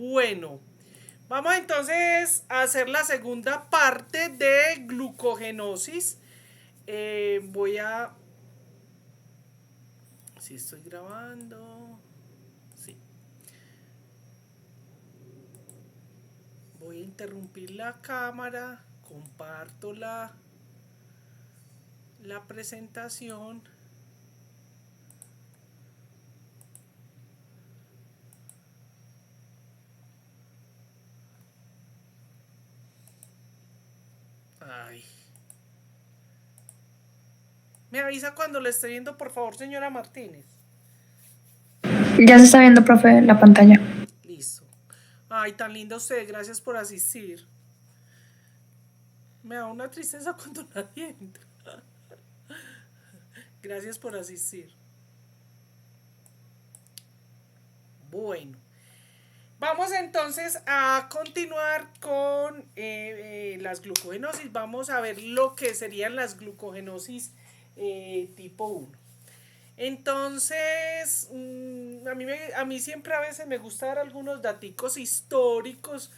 Bueno, vamos entonces a hacer la segunda parte de glucogenosis. Voy a... Si estoy grabando... Sí. Voy a interrumpir la cámara. Comparto la presentación. Ay. Me avisa cuando le esté viendo, por favor, señora Martínez. Ya se está viendo, profe, la pantalla. Listo. Ay, tan linda usted, gracias por asistir. Me da una tristeza cuando nadie entra. Gracias por asistir. Bueno. Vamos entonces a continuar con las glucogenosis. Vamos a ver lo que serían las glucogenosis tipo 1. Entonces, a mí siempre a veces me gusta dar algunos daticos históricos,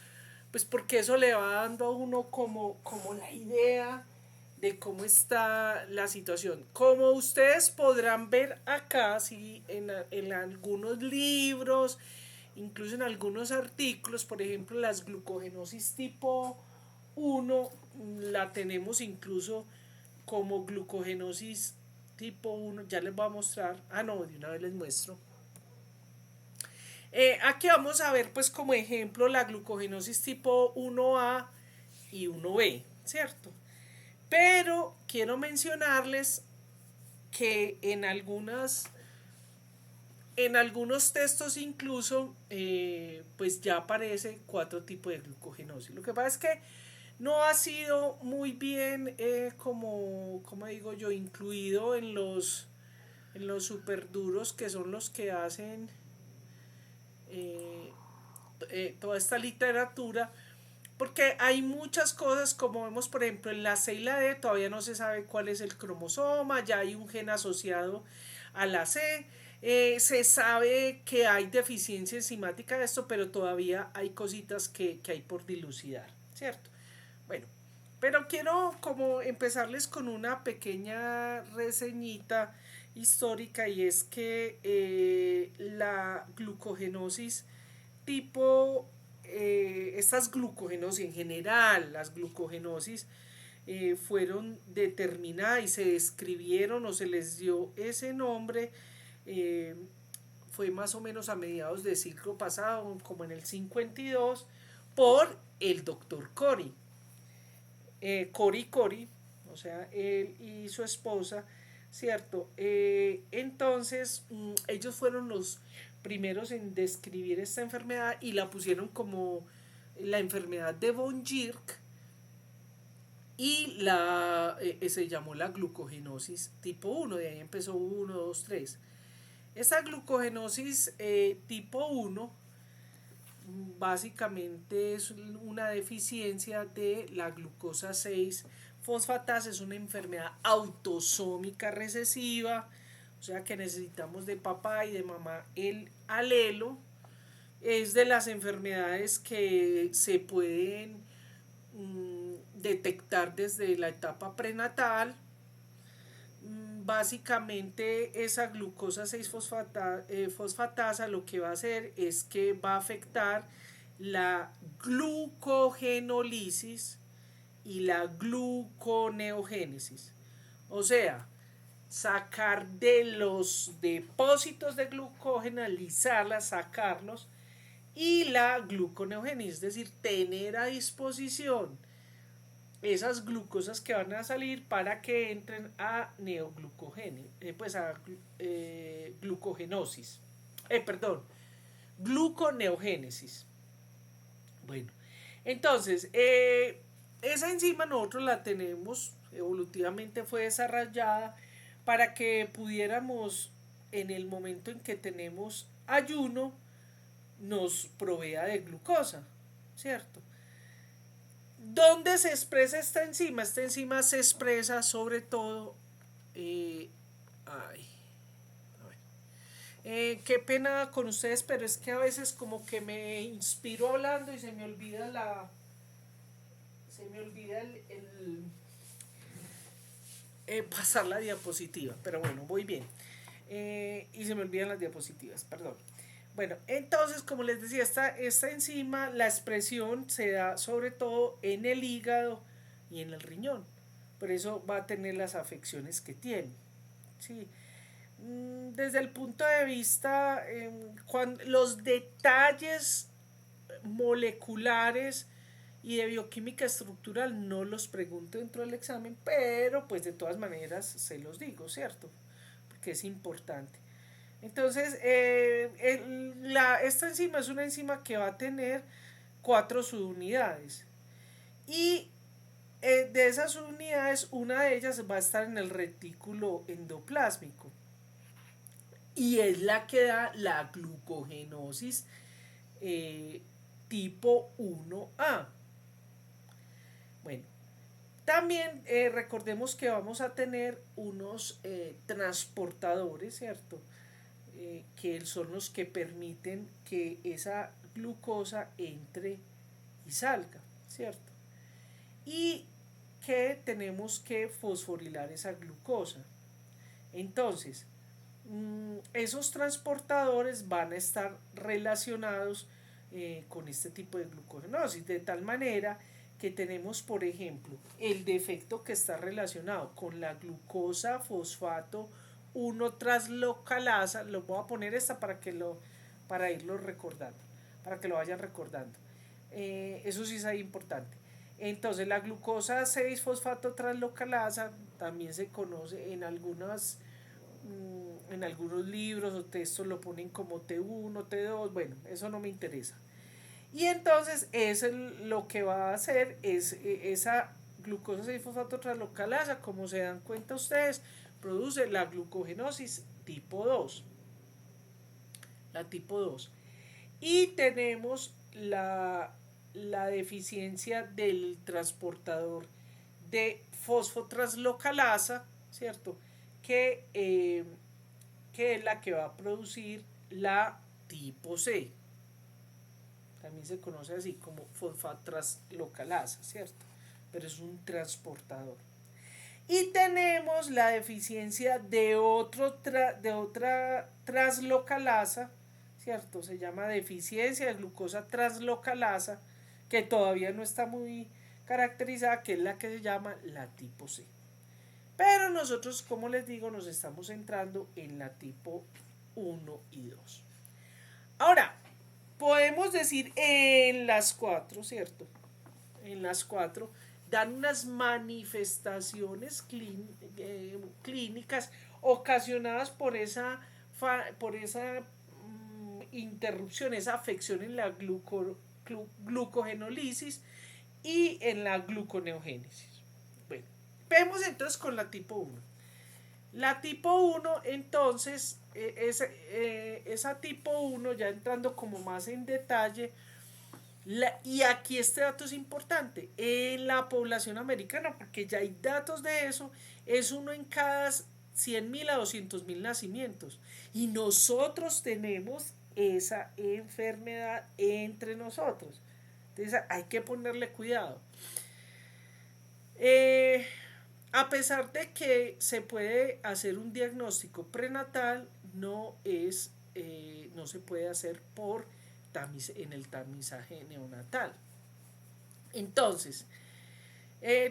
pues porque eso le va dando a uno como la idea de cómo está la situación. Como ustedes podrán ver acá, sí, en algunos libros, incluso en algunos artículos, por ejemplo, las glucogenosis tipo 1 la tenemos incluso como glucogenosis tipo 1. Ya les voy a mostrar. Ah, no, de una vez les muestro. Aquí vamos a ver, pues, como ejemplo, la glucogenosis tipo 1A y 1B, ¿cierto? Pero quiero mencionarles que en algunos textos incluso, pues ya aparece 4 tipos de glucogenosis. Lo que pasa es que no ha sido muy bien, como digo yo, incluido en los super duros, que son los que hacen eh, toda esta literatura, porque hay muchas cosas, como vemos por ejemplo en la C y la D, todavía no se sabe cuál es el cromosoma, ya hay un gen asociado a la C, se sabe que hay deficiencia enzimática de esto, pero todavía hay cositas que hay por dilucidar, ¿cierto? Bueno, pero quiero como empezarles con una pequeña reseñita histórica, y es que la glucogenosis tipo, estas glucogenosis en general, las glucogenosis fueron determinadas y se describieron o se les dio ese nombre, eh, fue más o menos a mediados del siglo pasado, como en el 52, por el doctor Cori. Cori, o sea, él y su esposa, ¿cierto? Entonces, ellos fueron los primeros en describir esta enfermedad y la pusieron como la enfermedad de von Jirk, y se llamó la glucogenosis tipo 1, de ahí empezó 1, 2, 3. Esta glucogenosis tipo 1 básicamente es una deficiencia de la glucosa 6 fosfatasa, es una enfermedad autosómica recesiva, o sea que necesitamos de papá y de mamá el alelo. Es de las enfermedades que se pueden detectar desde la etapa prenatal. Básicamente esa glucosa 6 fosfatasa lo que va a hacer es que va a afectar la glucogenólisis y la gluconeogénesis. O sea, sacar de los depósitos de glucógeno, alisarlas, sacarlos, y la gluconeogénesis, es decir, tener a disposición esas glucosas que van a salir para que entren a neoglucogénesis, pues a glucogenosis, perdón, gluconeogénesis. Bueno, entonces, esa enzima nosotros la tenemos, evolutivamente fue desarrollada para que pudiéramos, en el momento en que tenemos ayuno, nos provea de glucosa, ¿cierto? ¿Dónde se expresa esta enzima? Esta enzima se expresa sobre todo, ay, Qué pena con ustedes, pero es que a veces como que me inspiro hablando y se me olvida pasar la diapositiva, pero bueno, voy bien. Y se me olvidan las diapositivas, perdón. Bueno, entonces, como les decía, esta enzima, la expresión se da sobre todo en el hígado y en el riñón. Por eso va a tener las afecciones que tiene. ¿Sí? Desde el punto de vista, los detalles moleculares y de bioquímica estructural no los pregunto dentro del examen, pero pues de todas maneras se los digo, ¿cierto? Porque es importante. Entonces, esta enzima es una enzima que va a tener 4 subunidades. Y de esas subunidades, una de ellas va a estar en el retículo endoplásmico. Y es la que da la glucogenosis tipo 1A. Bueno, también recordemos que vamos a tener unos transportadores, ¿cierto? Que son los que permiten que esa glucosa entre y salga, ¿cierto? Y que tenemos que fosforilar esa glucosa. Entonces, esos transportadores van a estar relacionados con este tipo de glucogenosis, de tal manera que tenemos, por ejemplo, el defecto que está relacionado con la glucosa fosfato 1 traslocalasa. Lo voy a poner esta para irlo recordando, para que lo vayan recordando. Eso sí es ahí importante. Entonces, la glucosa 6 fosfato traslocalasa también se conoce en algunos libros o textos lo ponen como T1, T2, bueno, eso no me interesa. Y entonces lo que va a hacer es esa glucosa 6-fosfato translocalasa, como se dan cuenta ustedes, produce la glucogenosis tipo 2. La tipo 2. Y tenemos la deficiencia del transportador de fosfotraslocalasa, ¿cierto? Que es la que va a producir la tipo C. También se conoce así como fosfatraslocalasa, ¿cierto? Pero es un transportador. Y tenemos la deficiencia de otra traslocalasa, ¿cierto? Se llama deficiencia de glucosa traslocalasa, que todavía no está muy caracterizada, que es la que se llama la tipo C. Pero nosotros, como les digo, nos estamos centrando en la tipo 1 y 2. Ahora, podemos decir en las 4, ¿cierto? En las 4 dan unas manifestaciones clínicas ocasionadas por esa interrupción, esa afección en la glucogenólisis y en la gluconeogénesis. Bueno, vemos entonces con la tipo 1. La tipo 1, entonces, esa tipo 1, ya entrando como más en detalle, y aquí este dato es importante, en la población americana, porque ya hay datos de eso, es uno en cada 100.000 a 200.000 nacimientos. Y nosotros tenemos esa enfermedad entre nosotros. Entonces hay que ponerle cuidado. A pesar de que se puede hacer un diagnóstico prenatal, no se puede hacer en el tamizaje neonatal. Entonces,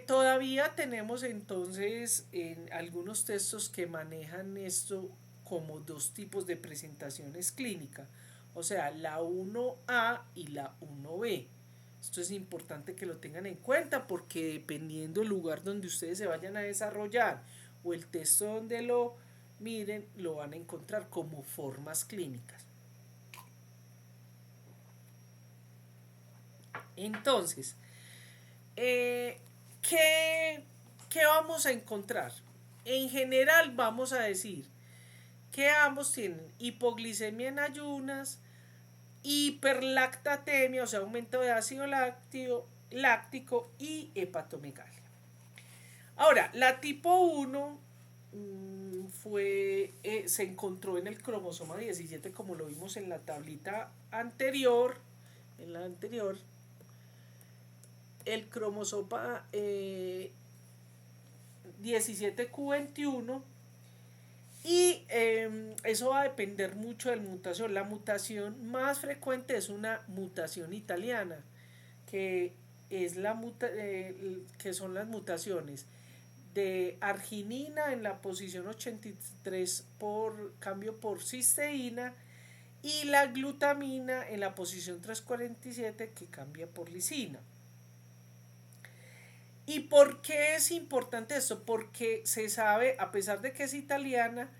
todavía tenemos entonces en algunos textos que manejan esto como 2 tipos de presentaciones clínicas, o sea, la 1A y la 1B. Esto es importante que lo tengan en cuenta porque dependiendo del lugar donde ustedes se vayan a desarrollar o el texto donde lo miren, lo van a encontrar como formas clínicas. Entonces, ¿qué vamos a encontrar? En general vamos a decir que ambos tienen hipoglicemia en ayunas, hiperlactatemia, o sea, aumento de ácido láctico y hepatomegalia. Ahora, la tipo 1, se encontró en el cromosoma 17, como lo vimos en la tablita anterior. En la anterior, el cromosoma 17q21. Y eso va a depender mucho de la mutación. La mutación más frecuente es una mutación italiana, que es que son las mutaciones de arginina en la posición 83 por cambio por cisteína, y la glutamina en la posición 347 que cambia por lisina. ¿Y por qué es importante esto? Porque se sabe, a pesar de que es italiana,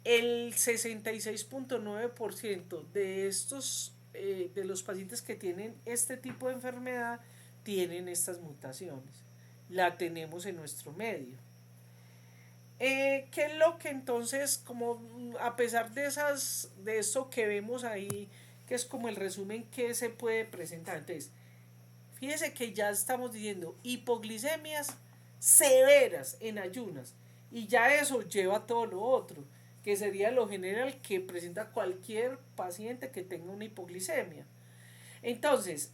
el 66.9% de estos de los pacientes que tienen este tipo de enfermedad tienen estas mutaciones. La tenemos en nuestro medio. ¿Qué es lo que entonces, como a pesar de eso que vemos ahí, que es como el resumen que se puede presentar? Entonces, fíjese que ya estamos diciendo hipoglicemias severas en ayunas, y ya eso lleva a todo lo otro, que sería lo general que presenta cualquier paciente que tenga una hipoglicemia. Entonces,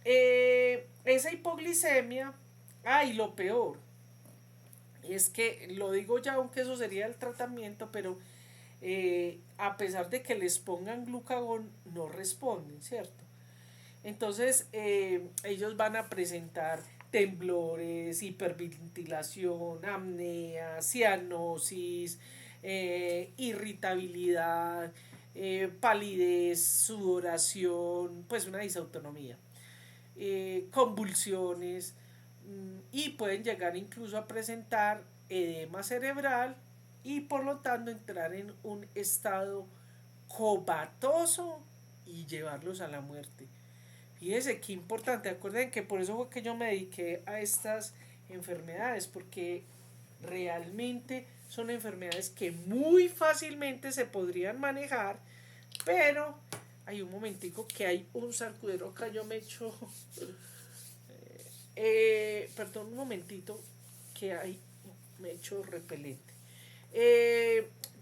esa hipoglicemia, y lo peor, es que, lo digo ya, aunque eso sería el tratamiento, pero a pesar de que les pongan glucagón, no responden, ¿cierto? Entonces, ellos van a presentar temblores, hiperventilación, apnea, cianosis, irritabilidad, palidez, sudoración, pues una disautonomía, convulsiones, y pueden llegar incluso a presentar edema cerebral y por lo tanto entrar en un estado comatoso y llevarlos a la muerte. Fíjese qué importante. Acuerden que por eso fue que yo me dediqué a estas enfermedades, porque realmente son enfermedades que muy fácilmente se podrían manejar, pero hay un momentico que hay un sarcudero acá. Yo me echo perdón, un momentito, que hay, me echo repelente.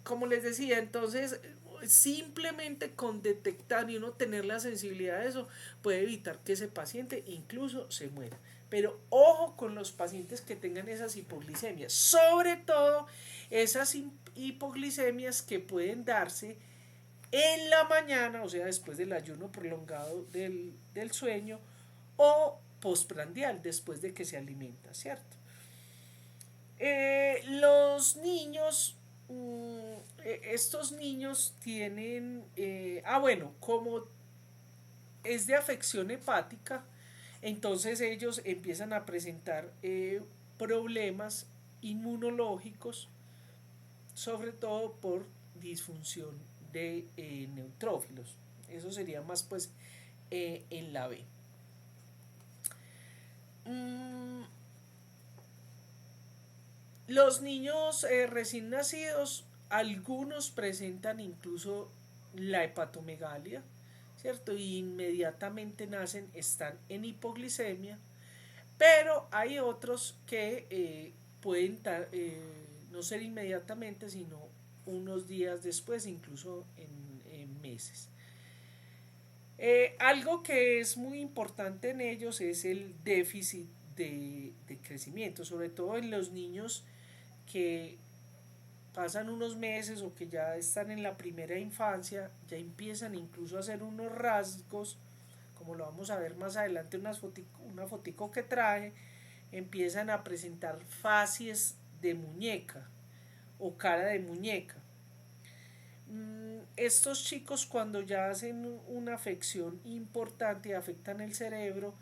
Como les decía, entonces simplemente con detectar y uno tener la sensibilidad de eso puede evitar que ese paciente incluso se muera. Pero ojo con los pacientes que tengan esas hipoglicemias, sobre todo esas hipoglicemias que pueden darse en la mañana, o sea, después del ayuno prolongado del sueño, o postprandial, después de que se alimenta, ¿cierto? Los niños, estos niños tienen, bueno, como es de afección hepática, entonces ellos empiezan a presentar problemas inmunológicos, sobre todo por disfunción de neutrófilos. Eso sería más pues en la B. Los niños recién nacidos, algunos presentan incluso la hepatomegalia, ¿cierto? Y inmediatamente nacen, están en hipoglicemia, pero hay otros que pueden no ser inmediatamente, sino unos días después, incluso en meses. Algo que es muy importante en ellos es el déficit de crecimiento, sobre todo en los niños que pasan unos meses o que ya están en la primera infancia, ya empiezan incluso a hacer unos rasgos, como lo vamos a ver más adelante, una fotico que traje, empiezan a presentar facies de muñeca o cara de muñeca. Estos chicos, cuando ya hacen una afección importante y afectan el cerebro,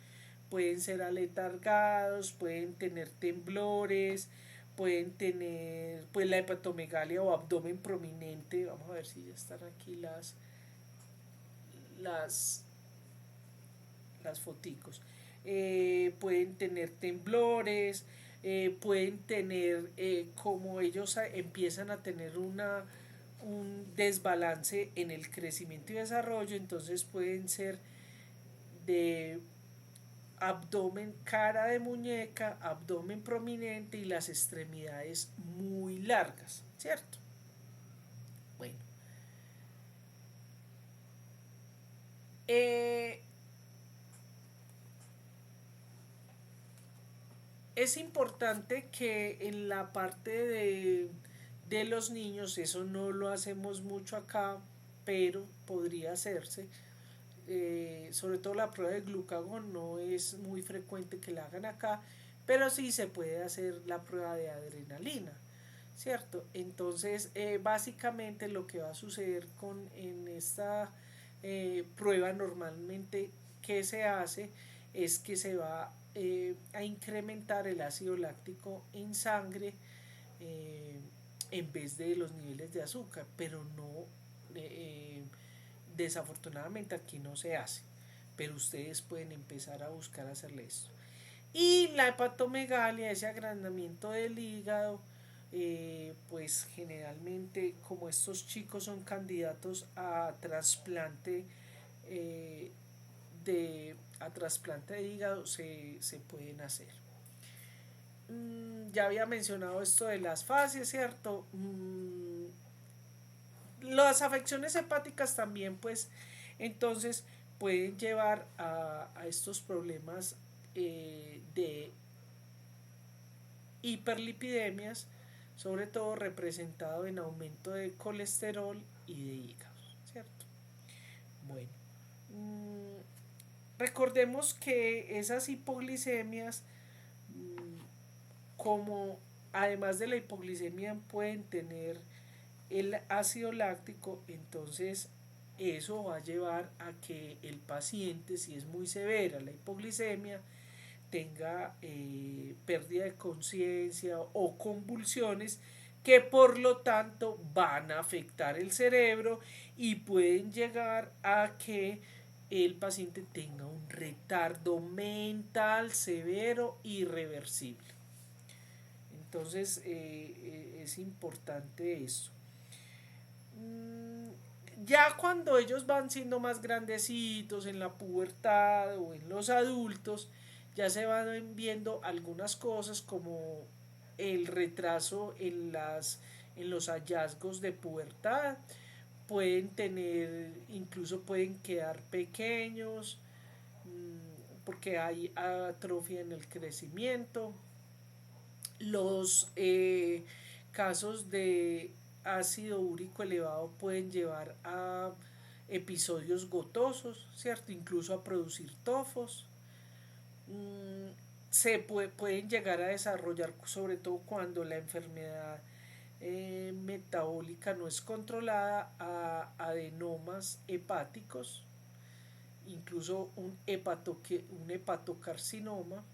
pueden ser aletargados, pueden tener temblores, pueden tener pues la hepatomegalia o abdomen prominente. Vamos a ver si ya están aquí las, las foticos. Pueden tener temblores, pueden tener, como ellos empiezan a tener un desbalance en el crecimiento y desarrollo, entonces pueden ser de abdomen, cara de muñeca, abdomen prominente y las extremidades muy largas, ¿cierto? Eh, es importante que en la parte de los niños, eso no lo hacemos mucho acá, pero podría hacerse. Sobre todo la prueba de glucagón no es muy frecuente que la hagan acá, pero sí se puede hacer la prueba de adrenalina, ¿cierto? Entonces, básicamente lo que va a suceder en esta prueba normalmente que se hace es que se va a incrementar el ácido láctico en sangre eh, en vez de los niveles de azúcar, pero no, eh, desafortunadamente aquí no se hace, pero ustedes pueden empezar a buscar hacerle esto. Y la hepatomegalia, ese agrandamiento del hígado, pues generalmente como estos chicos son candidatos a trasplante eh, a trasplante de hígado se pueden hacer. Ya había mencionado esto de las fases, ¿cierto? Las afecciones hepáticas también, pues, entonces pueden llevar a estos problemas de hiperlipidemias, sobre todo representado en aumento de colesterol y de hígado, ¿cierto? Bueno, recordemos que esas hipoglicemias, como además de la hipoglicemia pueden tener el ácido láctico, entonces eso va a llevar a que el paciente, si es muy severa la hipoglicemia, tenga pérdida de conciencia o convulsiones que por lo tanto van a afectar el cerebro y pueden llegar a que el paciente tenga un retardo mental severo irreversible. Entonces es importante eso. Ya cuando ellos van siendo más grandecitos en la pubertad o en los adultos, ya se van viendo algunas cosas como el retraso en los hallazgos de pubertad, pueden tener, incluso pueden quedar pequeños, porque hay atrofia en el crecimiento. Los casos de ácido úrico elevado pueden llevar a episodios gotosos, ¿cierto? Incluso a producir tofos. Pueden llegar a desarrollar, sobre todo cuando la enfermedad metabólica no es controlada, a adenomas hepáticos, incluso un hepatocarcinoma.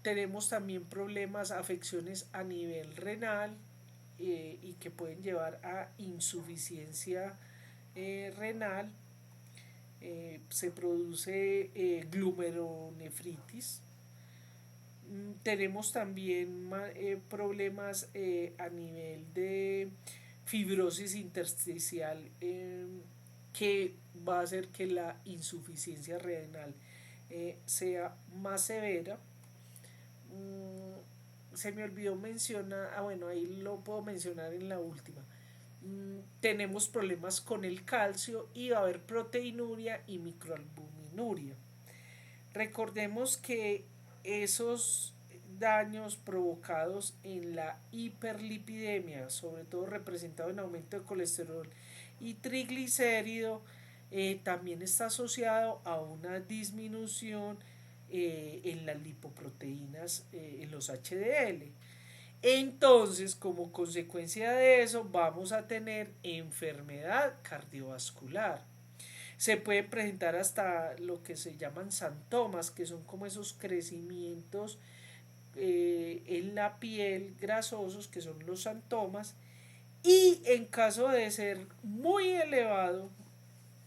Tenemos también problemas, afecciones a nivel renal y que pueden llevar a insuficiencia renal. Se produce glomerulonefritis. Tenemos también problemas a nivel de fibrosis intersticial, que va a hacer que la insuficiencia renal sea más severa. Se me olvidó mencionar, bueno, ahí lo puedo mencionar en la última. Tenemos problemas con el calcio y va a haber proteinuria y microalbuminuria. Recordemos que esos daños provocados en la hiperlipidemia, sobre todo representado en aumento de colesterol y triglicérido, también está asociado a una disminución en las lipoproteínas, en los HDL. Entonces, como consecuencia de eso, vamos a tener enfermedad cardiovascular. Se puede presentar hasta lo que se llaman santomas, que son como esos crecimientos en la piel grasosos, que son los santomas. Y en caso de ser muy elevado,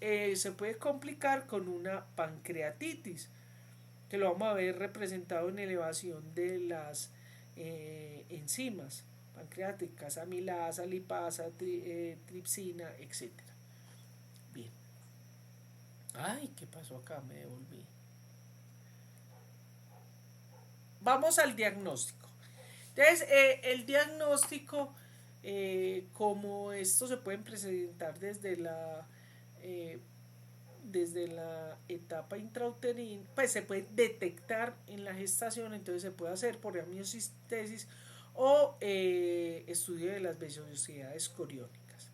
se puede complicar con una pancreatitis, que lo vamos a ver representado en elevación de las enzimas pancreáticas, amilasa, lipasa, tripsina, etc. Bien. Ay, ¿qué pasó acá? Me devolví. Vamos al diagnóstico. Entonces, el diagnóstico, como esto se pueden presentar desde la desde la etapa intrauterina, pues se puede detectar en la gestación, entonces se puede hacer por amniocentesis o estudio de las vellosidades coriónicas.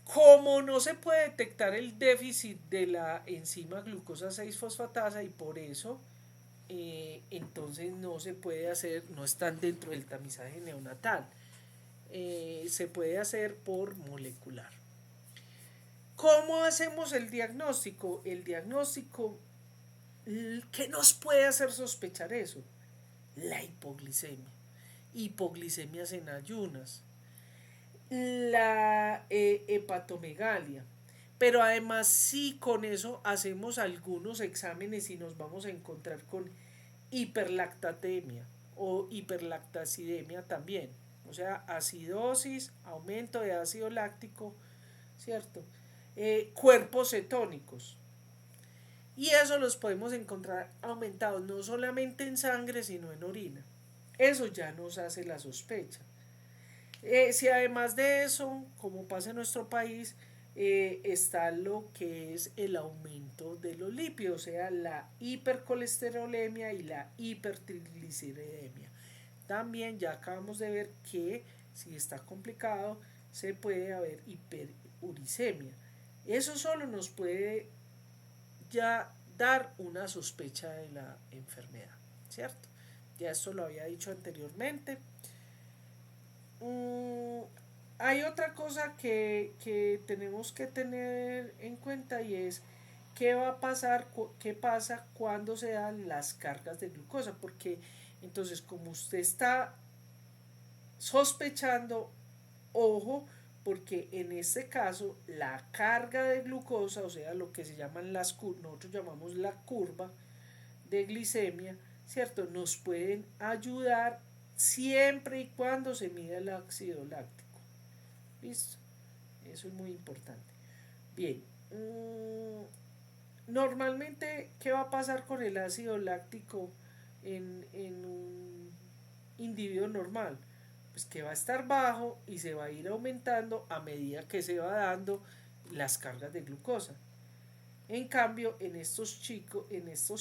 Como no se puede detectar el déficit de la enzima glucosa 6-fosfatasa y por eso entonces no se puede hacer, no están dentro del tamizaje neonatal. Se puede hacer por molecular. ¿Cómo hacemos el diagnóstico? El diagnóstico, ¿qué nos puede hacer sospechar eso? La hipoglicemia, hipoglicemias en ayunas, la hepatomegalia. Pero además si con eso hacemos algunos exámenes y nos vamos a encontrar con hiperlactatemia o hiperlactacidemia también. O sea, acidosis, aumento de ácido láctico, ¿cierto? Cuerpos cetónicos. Y eso los podemos encontrar aumentados no solamente en sangre, sino en orina. Eso ya nos hace la sospecha. Si además de eso, como pasa en nuestro país, está lo que es el aumento de los lípidos, o sea, la hipercolesterolemia y la hipertrigliceridemia. También ya acabamos de ver que si está complicado, se puede haber hiperuricemia. Eso solo nos puede ya dar una sospecha de la enfermedad, ¿cierto? Ya esto lo había dicho anteriormente. Hay otra cosa que tenemos que tener en cuenta y es qué va a pasar, qué pasa cuando se dan las cargas de glucosa, porque entonces como usted está sospechando, ojo, porque en este caso la carga de glucosa, o sea, lo que se llaman nosotros llamamos la curva de glicemia, ¿cierto? Nos pueden ayudar siempre y cuando se mida el ácido láctico. ¿Listo? Eso es muy importante. Bien. Normalmente, ¿qué va a pasar con el ácido láctico en un individuo normal? Pues que va a estar bajo y se va a ir aumentando a medida que se va dando las cargas de glucosa. En cambio, en estos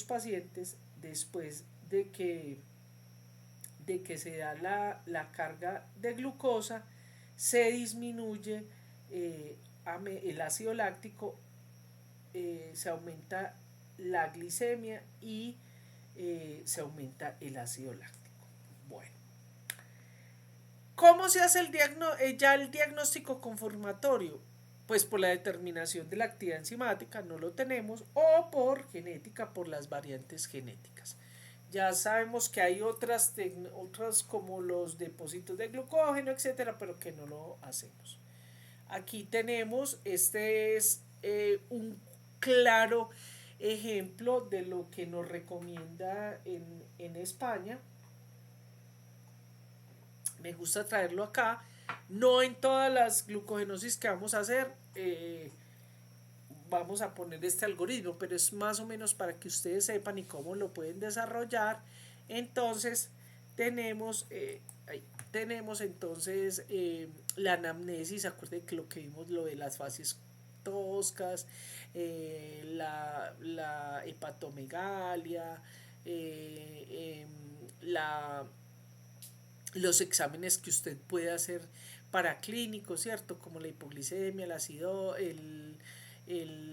pacientes, después de que se da la carga de glucosa, se disminuye el ácido láctico, se aumenta la glicemia y se aumenta el ácido láctico. Bueno, ¿cómo se hace ya el diagnóstico confirmatorio? Pues por la determinación de la actividad enzimática, no lo tenemos, o por genética, por las variantes genéticas. Ya sabemos que hay otras como los depósitos de glucógeno, etcétera, pero que no lo hacemos. Aquí tenemos, este es un claro ejemplo de lo que nos recomienda en España. Me gusta traerlo acá. No en todas las glucogenosis que vamos a hacer vamos a poner este algoritmo, pero es más o menos para que ustedes sepan y cómo lo pueden desarrollar. Entonces tenemos entonces la anamnesis. Acuérdense que lo que vimos, lo de las fases toscas, la hepatomegalia, los exámenes que usted puede hacer para clínicos, ¿cierto? Como la hipoglicemia, el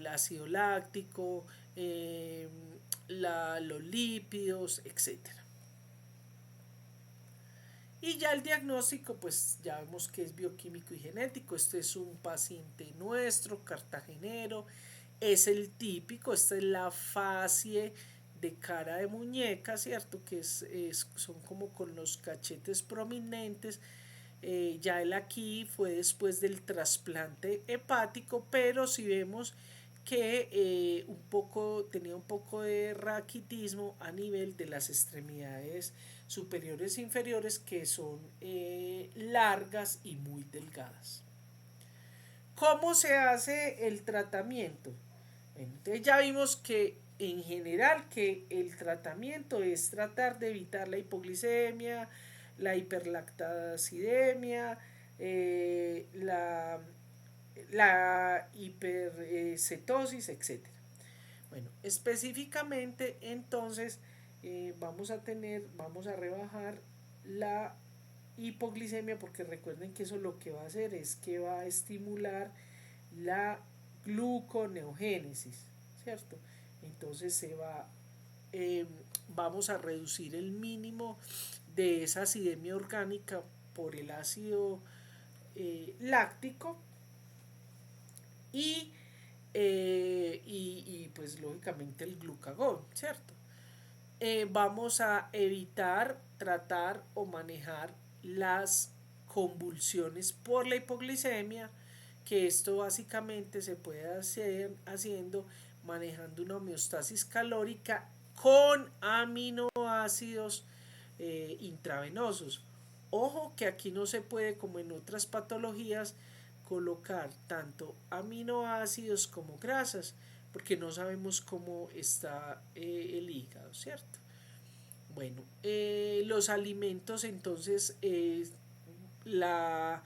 ácido láctico, los lípidos, etcétera. Y ya el diagnóstico, pues ya vemos que es bioquímico y genético. Este es un paciente nuestro, cartagenero, es el típico, esta es la fascie de cara de muñeca, ¿cierto? Que son como con los cachetes prominentes. Ya él aquí fue después del trasplante hepático, pero si vemos que tenía un poco de raquitismo a nivel de las extremidades superiores e inferiores, que son largas y muy delgadas. ¿Cómo se hace el tratamiento? Entonces ya vimos que en general que el tratamiento es tratar de evitar la hipoglicemia, la hiperlactacidemia, la hipercetosis, etc. Bueno, específicamente entonces vamos a rebajar la hipoglicemia, porque recuerden que eso lo que va a hacer es que va a estimular la gluconeogénesis, ¿cierto? Entonces eh, vamos a reducir el mínimo de esa acidemia orgánica por el ácido láctico y, pues lógicamente el glucagón, ¿cierto? Vamos a evitar, tratar o manejar las convulsiones por la hipoglicemia, que esto básicamente se puede hacer haciendo manejando una homeostasis calórica con aminoácidos intravenosos. Ojo que aquí no se puede, como en otras patologías, colocar tanto aminoácidos como grasas, porque no sabemos cómo está el hígado, ¿cierto? Bueno, los alimentos entonces, la,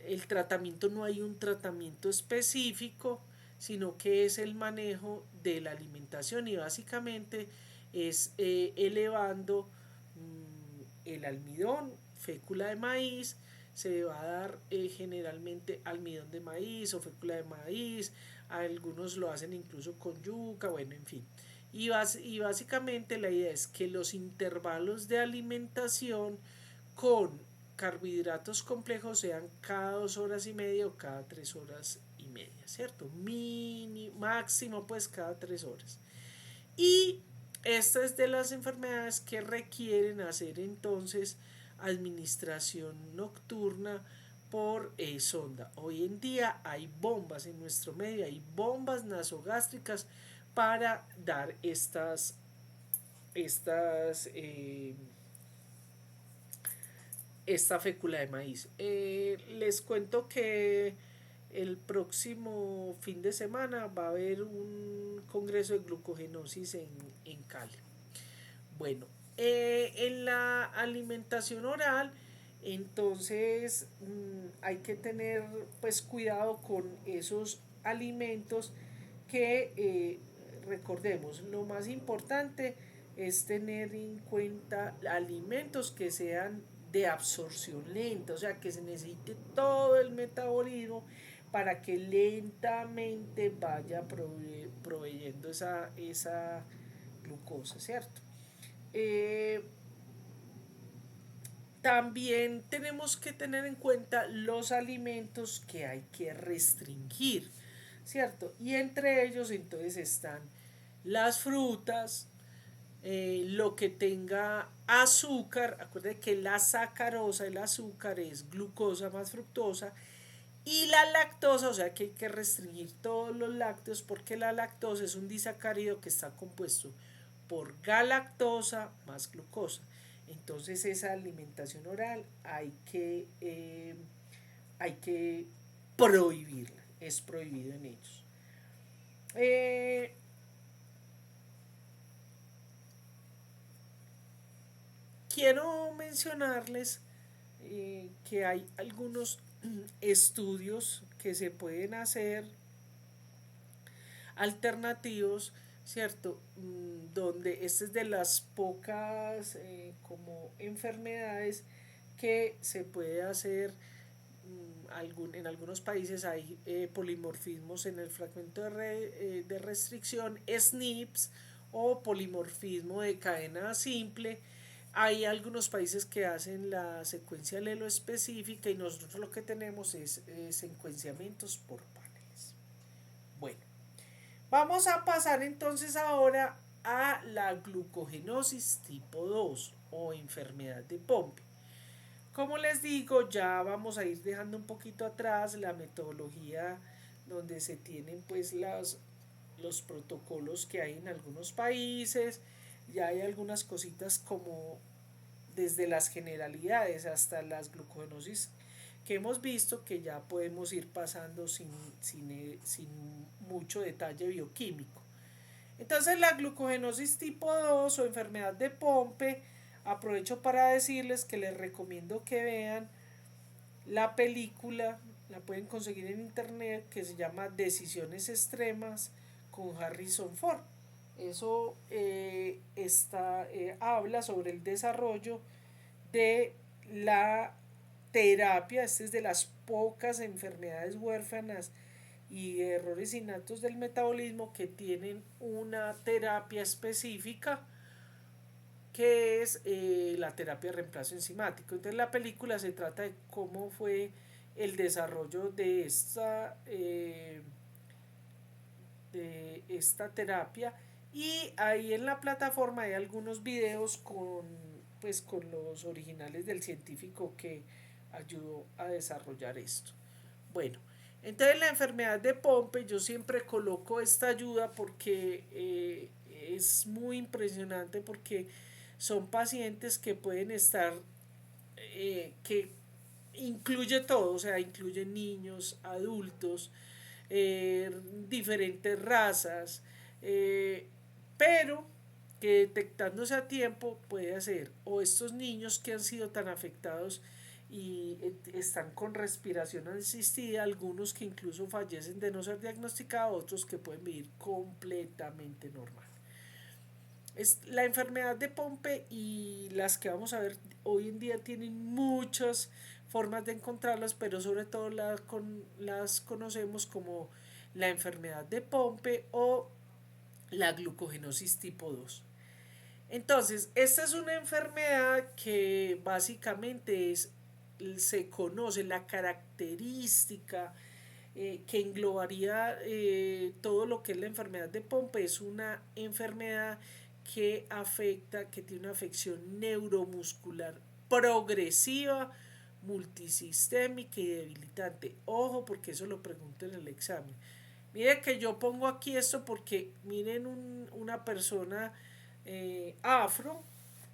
el tratamiento, no hay un tratamiento específico, sino que es el manejo de la alimentación y básicamente es elevando el almidón, fécula de maíz, se va a dar generalmente almidón de maíz o fécula de maíz, algunos lo hacen incluso con yuca, bueno, en fin. Y básicamente la idea es que los intervalos de alimentación con carbohidratos complejos sean cada 2 horas y media o cada 3 horas y media, ¿cierto? Máximo pues cada 3 horas. Y esta es de las enfermedades que requieren hacer entonces administración nocturna por sonda. Hoy en día hay bombas en nuestro medio, hay bombas nasogástricas para dar esta fécula de maíz. Les cuento que el próximo fin de semana va a haber un congreso de glucogenosis en Cali. Bueno, en la alimentación oral, entonces hay que tener pues cuidado con esos alimentos que recordemos, lo más importante es tener en cuenta alimentos que sean de absorción lenta, o sea que se necesite todo el metabolismo para que lentamente vaya proveyendo esa glucosa, ¿cierto? Eh, También tenemos que tener en cuenta los alimentos que hay que restringir, ¿cierto? Y entre ellos entonces están las frutas, lo que tenga azúcar, acuérdense que la sacarosa, el azúcar es glucosa más fructosa, y la lactosa, o sea que hay que restringir todos los lácteos porque la lactosa es un disacárido que está compuesto por galactosa más glucosa. Entonces esa alimentación oral hay que prohibirla, es prohibido en ellos. Eh, Quiero mencionarles que hay algunos estudios que se pueden hacer alternativos, ¿cierto? Donde esta es de las pocas como enfermedades que se puede hacer. En algunos países hay polimorfismos en el fragmento de restricción, SNPs, o polimorfismo de cadena simple. Hay algunos países que hacen la secuencia alelo específica y nosotros lo que tenemos es secuenciamientos por paneles. Bueno, vamos a pasar entonces ahora a la glucogenosis tipo 2 o enfermedad de Pompe. Como les digo, ya vamos a ir dejando un poquito atrás la metodología donde se tienen pues los protocolos que hay en algunos países. Ya hay algunas cositas como desde las generalidades hasta las glucogenosis que hemos visto que ya podemos ir pasando sin mucho detalle bioquímico. Entonces la glucogenosis tipo 2 o enfermedad de Pompe, aprovecho para decirles que les recomiendo que vean la película la pueden conseguir en internet, que se llama Decisiones Extremas con Harrison Ford. Eso habla sobre el desarrollo de la terapia. Esta es de las pocas enfermedades huérfanas y errores innatos del metabolismo que tienen una terapia específica, que es la terapia de reemplazo enzimático. Entonces la película se trata de cómo fue el desarrollo de esta terapia, y ahí en la plataforma hay algunos videos con los originales del científico que ayudó a desarrollar esto. Bueno, entonces la enfermedad de Pompe, yo siempre coloco esta ayuda porque es muy impresionante, porque son pacientes que pueden estar, que incluye todo, o sea, incluye niños, adultos, eh, diferentes razas, pero que detectándose a tiempo puede hacer, o estos niños que han sido tan afectados y están con respiración asistida, algunos que incluso fallecen de no ser diagnosticados, otros que pueden vivir completamente normal. La enfermedad de Pompe y las que vamos a ver hoy en día tienen muchas formas de encontrarlas, pero sobre todo las conocemos como la enfermedad de Pompe o la glucogenosis tipo 2. Entonces, esta es una enfermedad que básicamente se conoce la característica que englobaría todo lo que es la enfermedad de Pompe. Es una enfermedad que afecta, que tiene una afección neuromuscular progresiva, multisistémica y debilitante. Ojo, porque eso lo pregunto en el examen. Mire que yo pongo aquí esto porque miren una persona afro,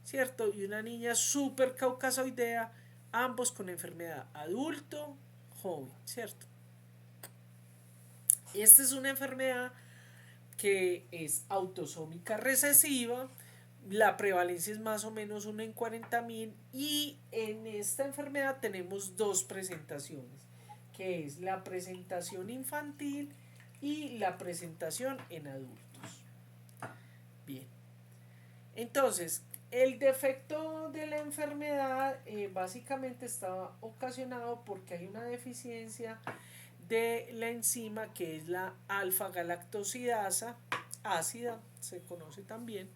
¿cierto? Y una niña súper caucasoidea, ambos con enfermedad, adulto, joven, ¿cierto? Esta es una enfermedad que es autosómica recesiva, la prevalencia es más o menos 1 en 40.000, y en esta enfermedad tenemos dos presentaciones, que es la presentación infantil y la presentación en adultos. Bien, entonces el defecto de la enfermedad básicamente está ocasionado porque hay una deficiencia de la enzima que es la alfa-galactosidasa ácida, se conoce también,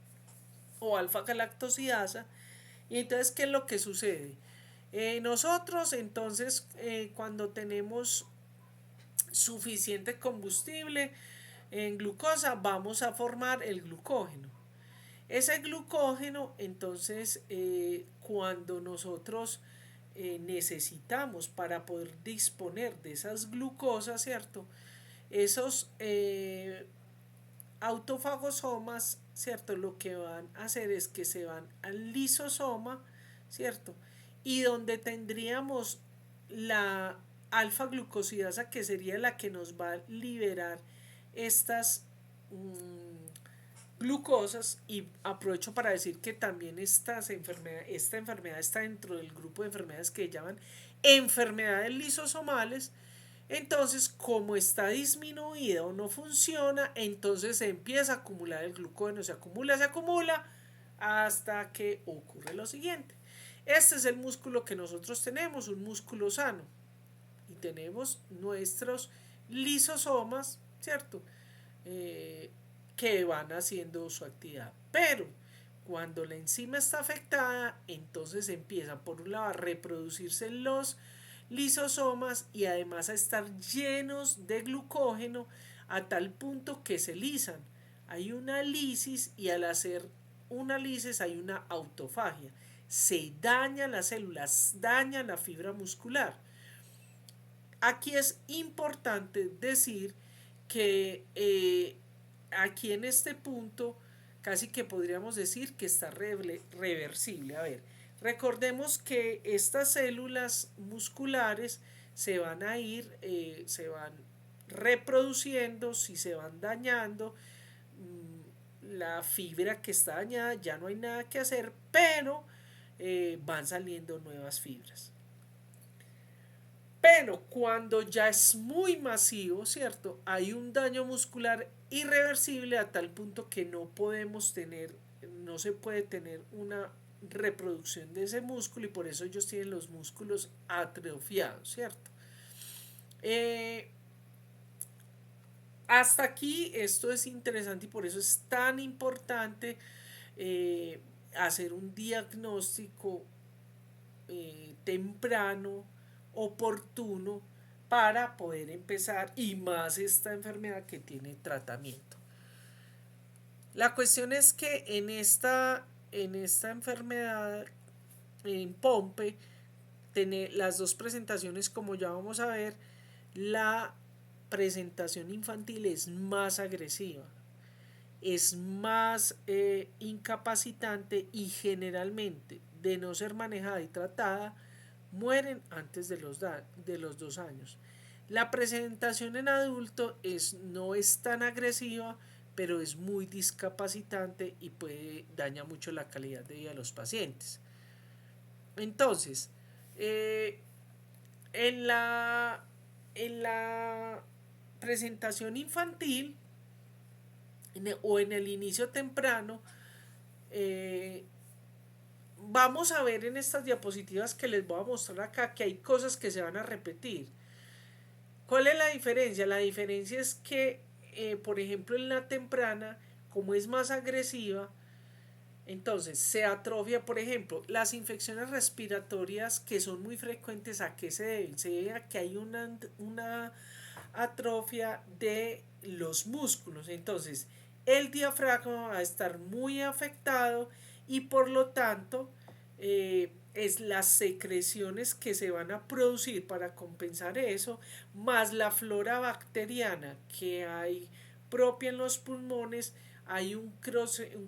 o alfa-galactosidasa. Y entonces, ¿qué es lo que sucede? Nosotros entonces, cuando tenemos suficiente combustible en glucosa, vamos a formar el glucógeno. Ese glucógeno, entonces, cuando nosotros necesitamos para poder disponer de esas glucosas, ¿cierto? Esos autofagosomas, ¿cierto? Lo que van a hacer es que se van al lisosoma, ¿cierto? Y donde tendríamos la alfa-glucosidasa, que sería la que nos va a liberar estas glucosas. Y aprovecho para decir que también esta enfermedad está dentro del grupo de enfermedades que llaman enfermedades lisosomales. Entonces, como está disminuida o no funciona, entonces se empieza a acumular el glucógeno, se acumula, hasta que ocurre lo siguiente. Este es el músculo que nosotros tenemos, un músculo sano. Y tenemos nuestros lisosomas, ¿cierto? Que van haciendo su actividad. Pero cuando la enzima está afectada, entonces empiezan por un lado a reproducirse los lisosomas y además a estar llenos de glucógeno a tal punto que se lisan. Hay una lisis, y al hacer una lisis hay una autofagia. Se dañan las células, daña la fibra muscular. Aquí es importante decir que aquí en este punto casi que podríamos decir que está reversible. A ver, recordemos que estas células musculares se van a ir, se van reproduciendo, si se van dañando, la fibra que está dañada ya no hay nada que hacer, pero van saliendo nuevas fibras. Pero cuando ya es muy masivo, ¿cierto? Hay un daño muscular irreversible a tal punto que no se puede tener una reproducción de ese músculo y por eso ellos tienen los músculos atrofiados, ¿cierto? Eh, Hasta aquí esto es interesante y por eso es tan importante eh, hacer un diagnóstico temprano, oportuno, para poder empezar y más esta enfermedad que tiene tratamiento. La cuestión es que en esta enfermedad, en Pompe, tiene las dos presentaciones como ya vamos a ver, la presentación infantil es más agresiva, es más incapacitante y generalmente, de no ser manejada y tratada, mueren antes de los 2 años. La presentación en adulto no es tan agresiva, pero es muy discapacitante y daña mucho la calidad de vida de los pacientes. Entonces, eh, en, la, en la presentación infantil o en el inicio temprano, eh, vamos a ver en estas diapositivas que les voy a mostrar acá que hay cosas que se van a repetir. ¿Cuál es la diferencia? La diferencia es que, por ejemplo, en la temprana, como es más agresiva, entonces se atrofia, por ejemplo, las infecciones respiratorias que son muy frecuentes. ¿A qué se deben? Se debe a que hay una atrofia de los músculos. Entonces, el diafragma va a estar muy afectado y por lo tanto es las secreciones que se van a producir para compensar eso, más la flora bacteriana que hay propia en los pulmones, hay un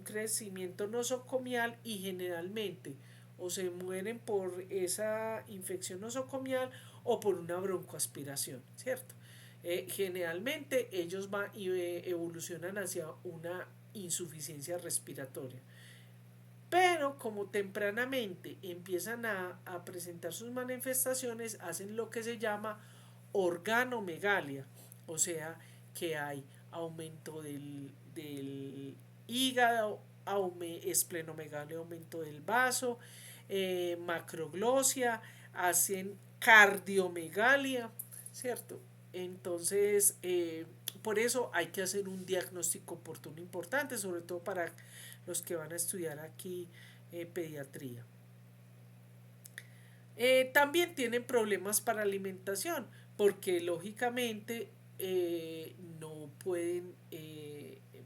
crecimiento nosocomial y generalmente o se mueren por esa infección nosocomial o por una broncoaspiración, ¿cierto? Generalmente ellos evolucionan hacia una insuficiencia respiratoria. Pero como tempranamente empiezan a presentar sus manifestaciones, hacen lo que se llama organomegalia, o sea que hay aumento del hígado, esplenomegalia, aumento del vaso, macroglosia, hacen cardiomegalia, ¿cierto? Entonces, por eso hay que hacer un diagnóstico oportuno importante, sobre todo para los que van a estudiar aquí pediatría. También tienen problemas para alimentación, porque lógicamente no pueden,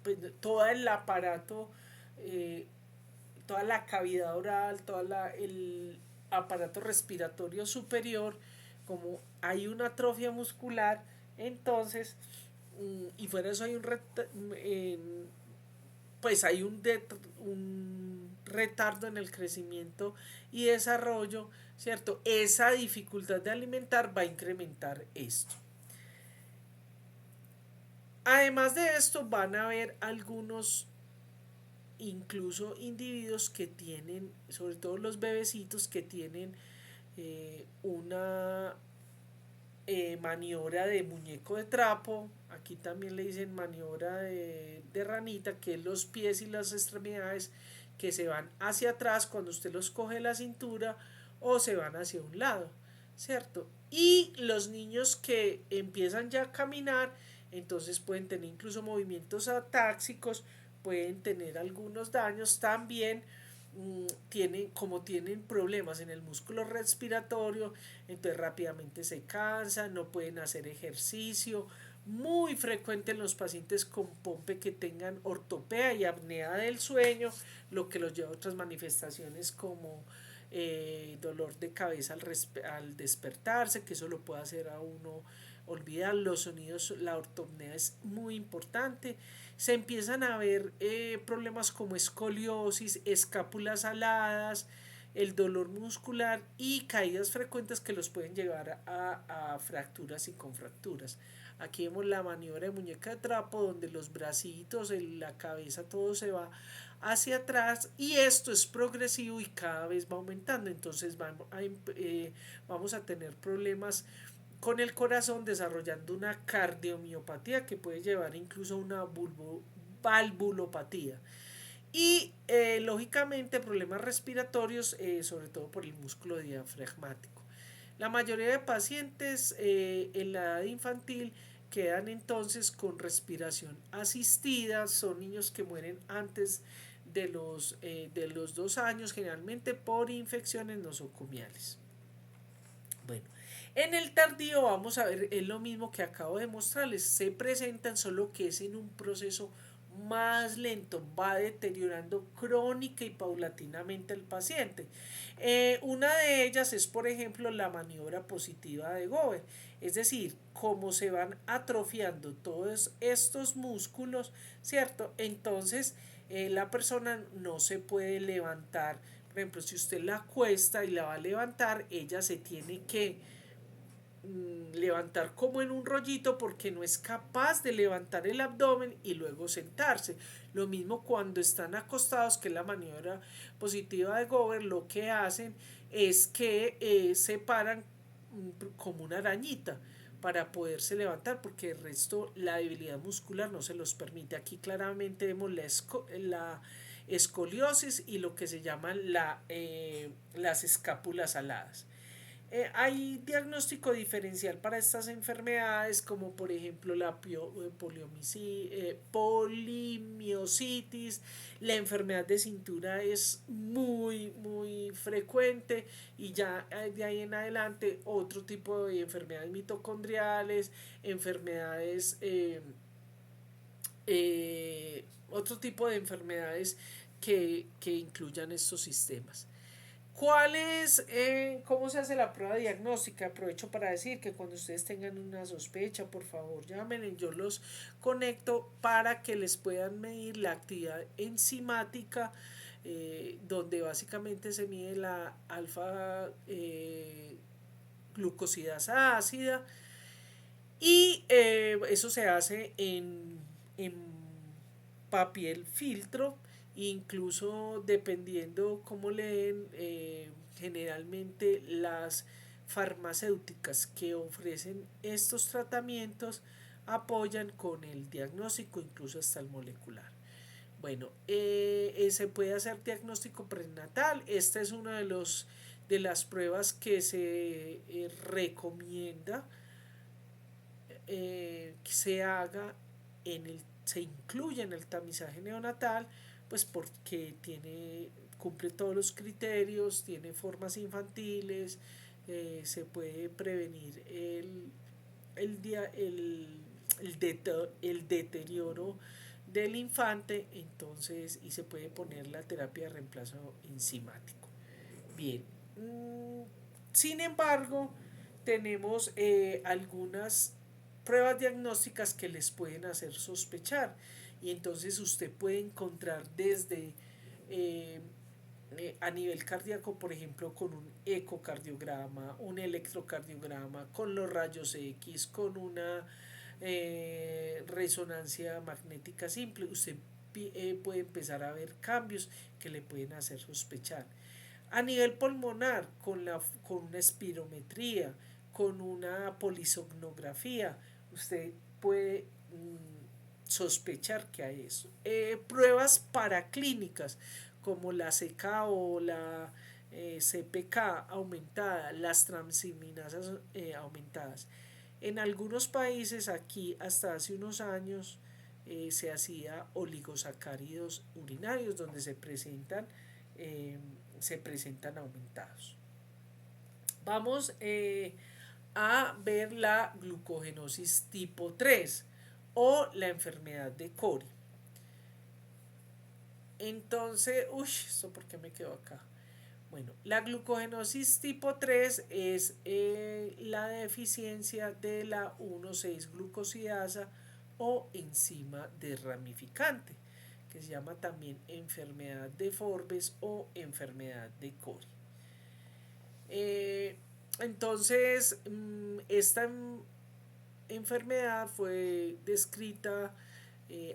pues, todo el aparato, eh, toda la cavidad oral, el aparato respiratorio superior, como hay una atrofia muscular, entonces, y fuera de eso hay pues hay un retardo en el crecimiento y desarrollo, ¿cierto? Esa dificultad de alimentar va a incrementar esto. Además de esto, van a haber algunos, incluso individuos que tienen, sobre todo los bebecitos que tienen una maniobra de muñeco de trapo, aquí también le dicen maniobra de ranita, que es los pies y las extremidades que se van hacia atrás cuando usted los coge de la cintura o se van hacia un lado, ¿cierto? Y los niños que empiezan ya a caminar, entonces pueden tener incluso movimientos atáxicos, pueden tener algunos daños también. Como tienen problemas en el músculo respiratorio, entonces rápidamente se cansan, no pueden hacer ejercicio. Muy frecuente en los pacientes con Pompe que tengan ortopea y apnea del sueño, lo que los lleva a otras manifestaciones como dolor de cabeza al despertarse, que eso lo puede hacer a uno olvidar los sonidos. La ortopnea es muy importante. Se empiezan a ver problemas como escoliosis, escápulas aladas, el dolor muscular y caídas frecuentes que los pueden llevar a fracturas y contracturas. Aquí vemos la maniobra de muñeca de trapo, donde los bracitos, la cabeza, todo se va hacia atrás y esto es progresivo y cada vez va aumentando. Entonces vamos a tener problemas con el corazón, desarrollando una cardiomiopatía que puede llevar incluso a una valvulopatía. Y lógicamente problemas respiratorios, sobre todo por el músculo diafragmático. La mayoría de pacientes en la edad infantil quedan entonces con respiración asistida, son niños que mueren antes de los 2 años, generalmente por infecciones nosocomiales. Bueno, en el tardío vamos a ver, es lo mismo que acabo de mostrarles, se presentan solo que es en un proceso más lento, va deteriorando crónica y paulatinamente al paciente. Una de ellas es, por ejemplo, la maniobra positiva de Gover, es decir, como se van atrofiando todos estos músculos, ¿cierto? Entonces la persona no se puede levantar. Por ejemplo, si usted la acuesta y la va a levantar, ella se tiene que levantar como en un rollito porque no es capaz de levantar el abdomen y luego sentarse. Lo mismo cuando están acostados, que es la maniobra positiva de Gover, lo que hacen es que se paran como una arañita para poderse levantar, porque el resto la debilidad muscular no se los permite. Aquí claramente vemos la escoliosis y lo que se llaman las escápulas aladas. Hay diagnóstico diferencial para estas enfermedades, como por ejemplo la polimiositis. La enfermedad de cintura es muy frecuente, y ya de ahí en adelante otro tipo de enfermedades mitocondriales, enfermedades, otro tipo de enfermedades que incluyan estos sistemas. ¿Cuál es, cómo se hace la prueba diagnóstica? Aprovecho para decir que cuando ustedes tengan una sospecha, por favor llamen, yo los conecto para que les puedan medir la actividad enzimática, donde básicamente se mide la alfa glucosidasa ácida, y eso se hace en papel filtro. Incluso dependiendo cómo leen, generalmente las farmacéuticas que ofrecen estos tratamientos apoyan con el diagnóstico, incluso hasta el molecular. Bueno, se puede hacer diagnóstico prenatal. Esta es una de las pruebas que se recomienda que se haga se incluye en el tamizaje neonatal, pues porque cumple todos los criterios, tiene formas infantiles, se puede prevenir el deterioro del infante, entonces, y se puede poner la terapia de reemplazo enzimático. Bien, sin embargo, tenemos algunas pruebas diagnósticas que les pueden hacer sospechar, y entonces usted puede encontrar desde a nivel cardíaco, por ejemplo, con un ecocardiograma, un electrocardiograma, con los rayos X, con una resonancia magnética simple. Usted puede empezar a ver cambios que le pueden hacer sospechar. A nivel pulmonar, con una espirometría, con una polisomnografía, usted puede sospechar que hay eso. Pruebas paraclínicas como la CK o la CPK aumentada, las transaminasas aumentadas. En algunos países, aquí hasta hace unos años, se hacía oligosacáridos urinarios, donde se presentan aumentados. Vamos a ver la glucogenosis tipo 3 o la enfermedad de Cori. Entonces, ¿esto por qué me quedo acá? Bueno, la glucogenosis tipo 3 es la deficiencia de la 1,6-glucosidasa o enzima desramificante, que se llama también enfermedad de Forbes o enfermedad de Cori. Entonces, esta enfermedad fue descrita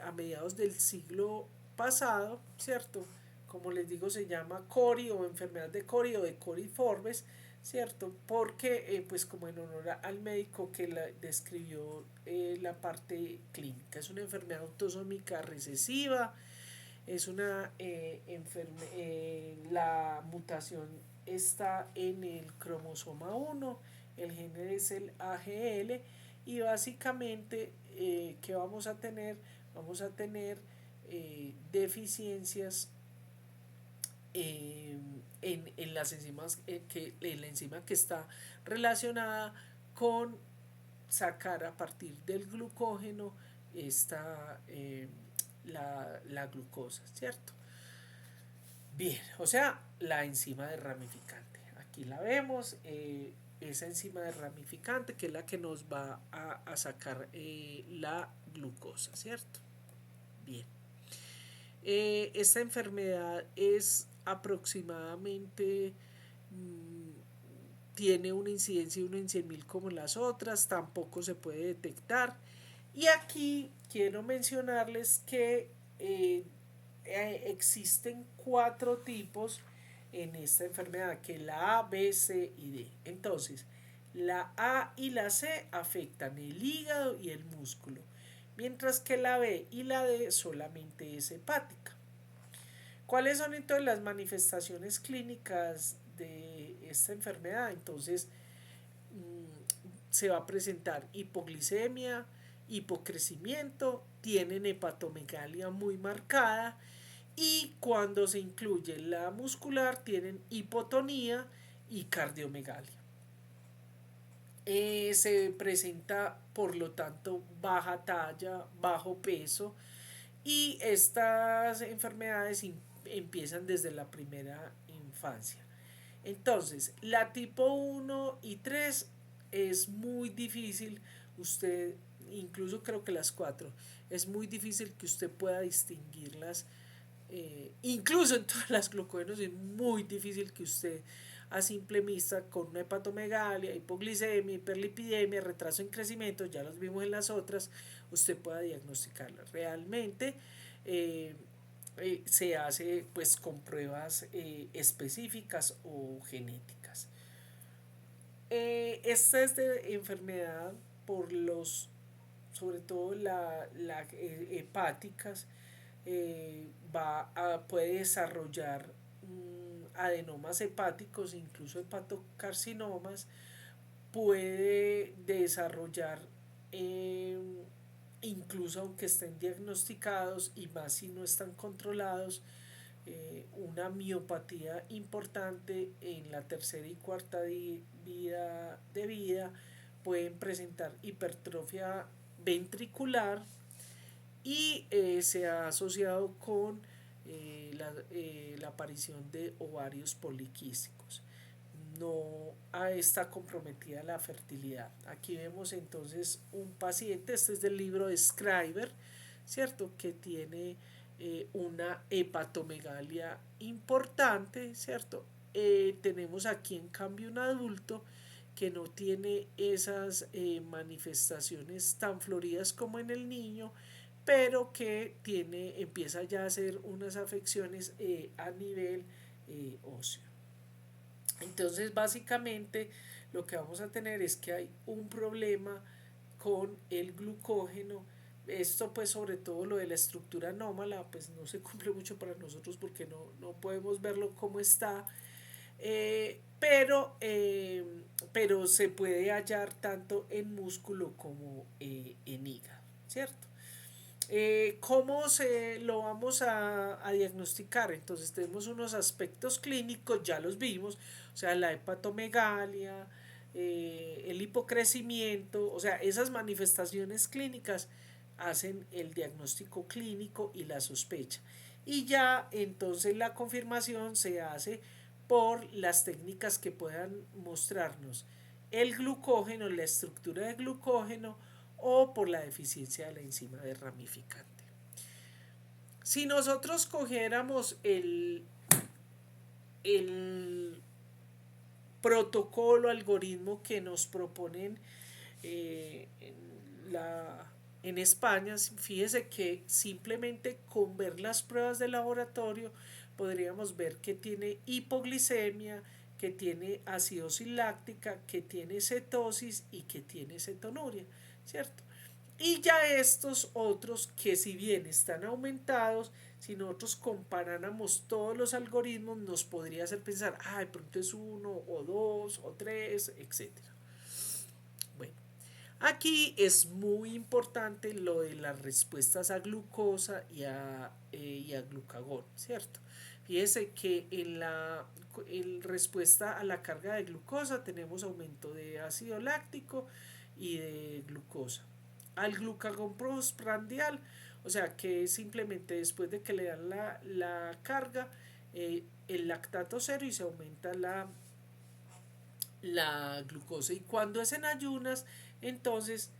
a mediados del siglo pasado, ¿cierto? Como les digo, se llama Cori o enfermedad de Cori o de Cori-Forbes, ¿cierto? Porque, pues como en honor al médico que describió la parte clínica, es una enfermedad autosómica recesiva, es una la mutación está en el cromosoma 1, el gen es el AGL y básicamente, ¿qué vamos a tener? Vamos a tener deficiencias en las enzimas, en la enzima que está relacionada con sacar a partir del glucógeno esta, la glucosa, ¿cierto? Bien, o sea, la enzima de ramificante. Aquí la vemos, esa enzima de ramificante que es la que nos va a sacar la glucosa, ¿cierto? Bien. Esta enfermedad es aproximadamente, tiene una incidencia de 1 en 100.000 como las otras, tampoco se puede detectar. Y aquí quiero mencionarles que existen 4 tipos en esta enfermedad, que la A, B, C y D. Entonces, la A y la C afectan el hígado y el músculo, mientras que la B y la D solamente es hepática. ¿Cuáles son entonces las manifestaciones clínicas de esta enfermedad? Entonces, se va a presentar hipoglicemia, hipocrecimiento, tienen hepatomegalia muy marcada y cuando se incluye la muscular tienen hipotonía y cardiomegalia. Se presenta por lo tanto baja talla, bajo peso y estas enfermedades empiezan desde la primera infancia. Entonces, la tipo 1 y 3 es muy difícil, usted, incluso creo que las 4, es muy difícil que usted pueda distinguirlas. Incluso en todas las glucógenos es muy difícil que usted a simple vista con una hepatomegalia, hipoglicemia, hiperlipidemia, retraso en crecimiento, ya los vimos en las otras, usted pueda diagnosticarla. Realmente se hace pues con pruebas específicas o genéticas. Esta es de enfermedad por los, sobre todo la hepáticas, puede desarrollar adenomas hepáticos, incluso hepatocarcinomas, puede desarrollar, eh, incluso aunque estén diagnosticados y más si no están controlados, una miopatía importante en la tercera y cuarta vida de vida, pueden presentar hipertrofia ventricular y se ha asociado con la aparición de ovarios poliquísticos. No está comprometida la fertilidad. Aquí vemos entonces un paciente, este es del libro de Scriber, ¿cierto? Que tiene una hepatomegalia importante, ¿cierto? Tenemos aquí en cambio un adulto que no tiene esas manifestaciones tan floridas como en el niño, pero que empieza ya a hacer unas afecciones a nivel óseo. Entonces, básicamente, lo que vamos a tener es que hay un problema con el glucógeno. Esto, pues, sobre todo lo de la estructura anómala, pues no se cumple mucho para nosotros porque no podemos verlo como está. Pero se puede hallar tanto en músculo como en hígado, ¿cierto? ¿Cómo se lo vamos a diagnosticar? Entonces tenemos unos aspectos clínicos, ya los vimos, o sea, la hepatomegalia, el hipocrecimiento, o sea, esas manifestaciones clínicas hacen el diagnóstico clínico y la sospecha. Y ya entonces la confirmación se hace por las técnicas que puedan mostrarnos el glucógeno, la estructura de glucógeno, o por la deficiencia de la enzima de ramificante. Si nosotros cogiéramos el protocolo, algoritmo que nos proponen en España, fíjese que simplemente con ver las pruebas de laboratorio podríamos ver que tiene hipoglicemia, que tiene acidosis láctica, que tiene cetosis y que tiene cetonuria, ¿cierto? Y ya estos otros que si bien están aumentados, si nosotros comparáramos todos los algoritmos, nos podría hacer pensar, ah, de pronto es uno o dos o tres, etcétera. Bueno, aquí es muy importante lo de las respuestas a glucosa y a glucagón, ¿cierto? Fíjese que en respuesta a la carga de glucosa tenemos aumento de ácido láctico y de glucosa. Al glucagón postprandial, o sea que simplemente después de que le dan la carga, el lactato cero y se aumenta la glucosa. Y cuando es en ayunas, entonces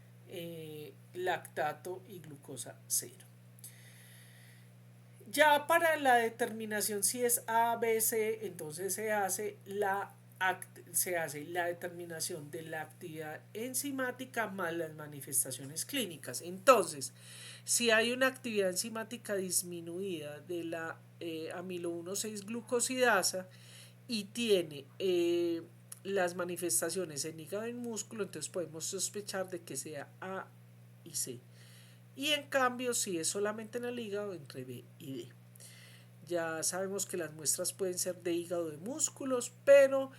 lactato y glucosa cero. Ya para la determinación si es A, B, C, entonces se hace la determinación de la actividad enzimática más las manifestaciones clínicas. Entonces, si hay una actividad enzimática disminuida de la amilo 1,6 glucosidasa y tiene las manifestaciones en hígado y en músculo, entonces podemos sospechar de que sea A y C. Y en cambio, si es solamente en el hígado, entre B y D. Ya sabemos que las muestras pueden ser de hígado de músculos, pero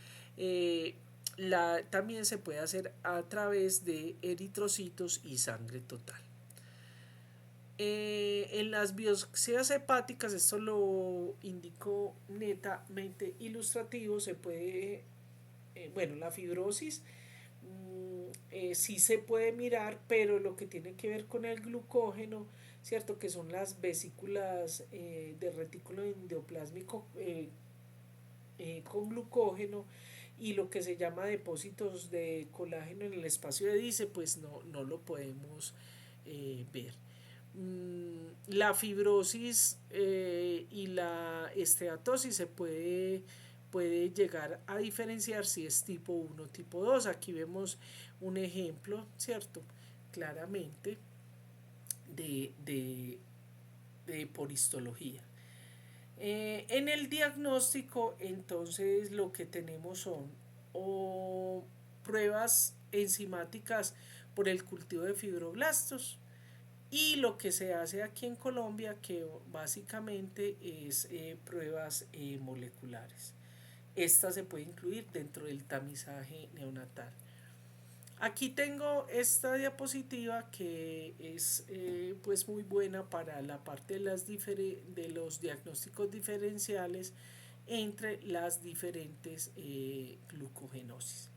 también se puede hacer a través de eritrocitos y sangre total. En las biopsias hepáticas, esto lo indico netamente ilustrativo, se puede, bueno, la fibrosis sí se puede mirar, pero lo que tiene que ver con el glucógeno, ¿cierto? Que son las vesículas de retículo endoplásmico con glucógeno y lo que se llama depósitos de colágeno en el espacio de Dice, pues no lo podemos ver. La fibrosis y la esteatosis puede llegar a diferenciar si es tipo 1 o tipo 2. Aquí vemos un ejemplo, ¿cierto? Claramente de por histología. En el diagnóstico, entonces, lo que tenemos son o pruebas enzimáticas por el cultivo de fibroblastos, y lo que se hace aquí en Colombia, que básicamente es pruebas moleculares. Esta se puede incluir dentro del tamizaje neonatal. Aquí tengo esta diapositiva que es pues muy buena para la parte de los diagnósticos diferenciales entre las diferentes glucogenosis.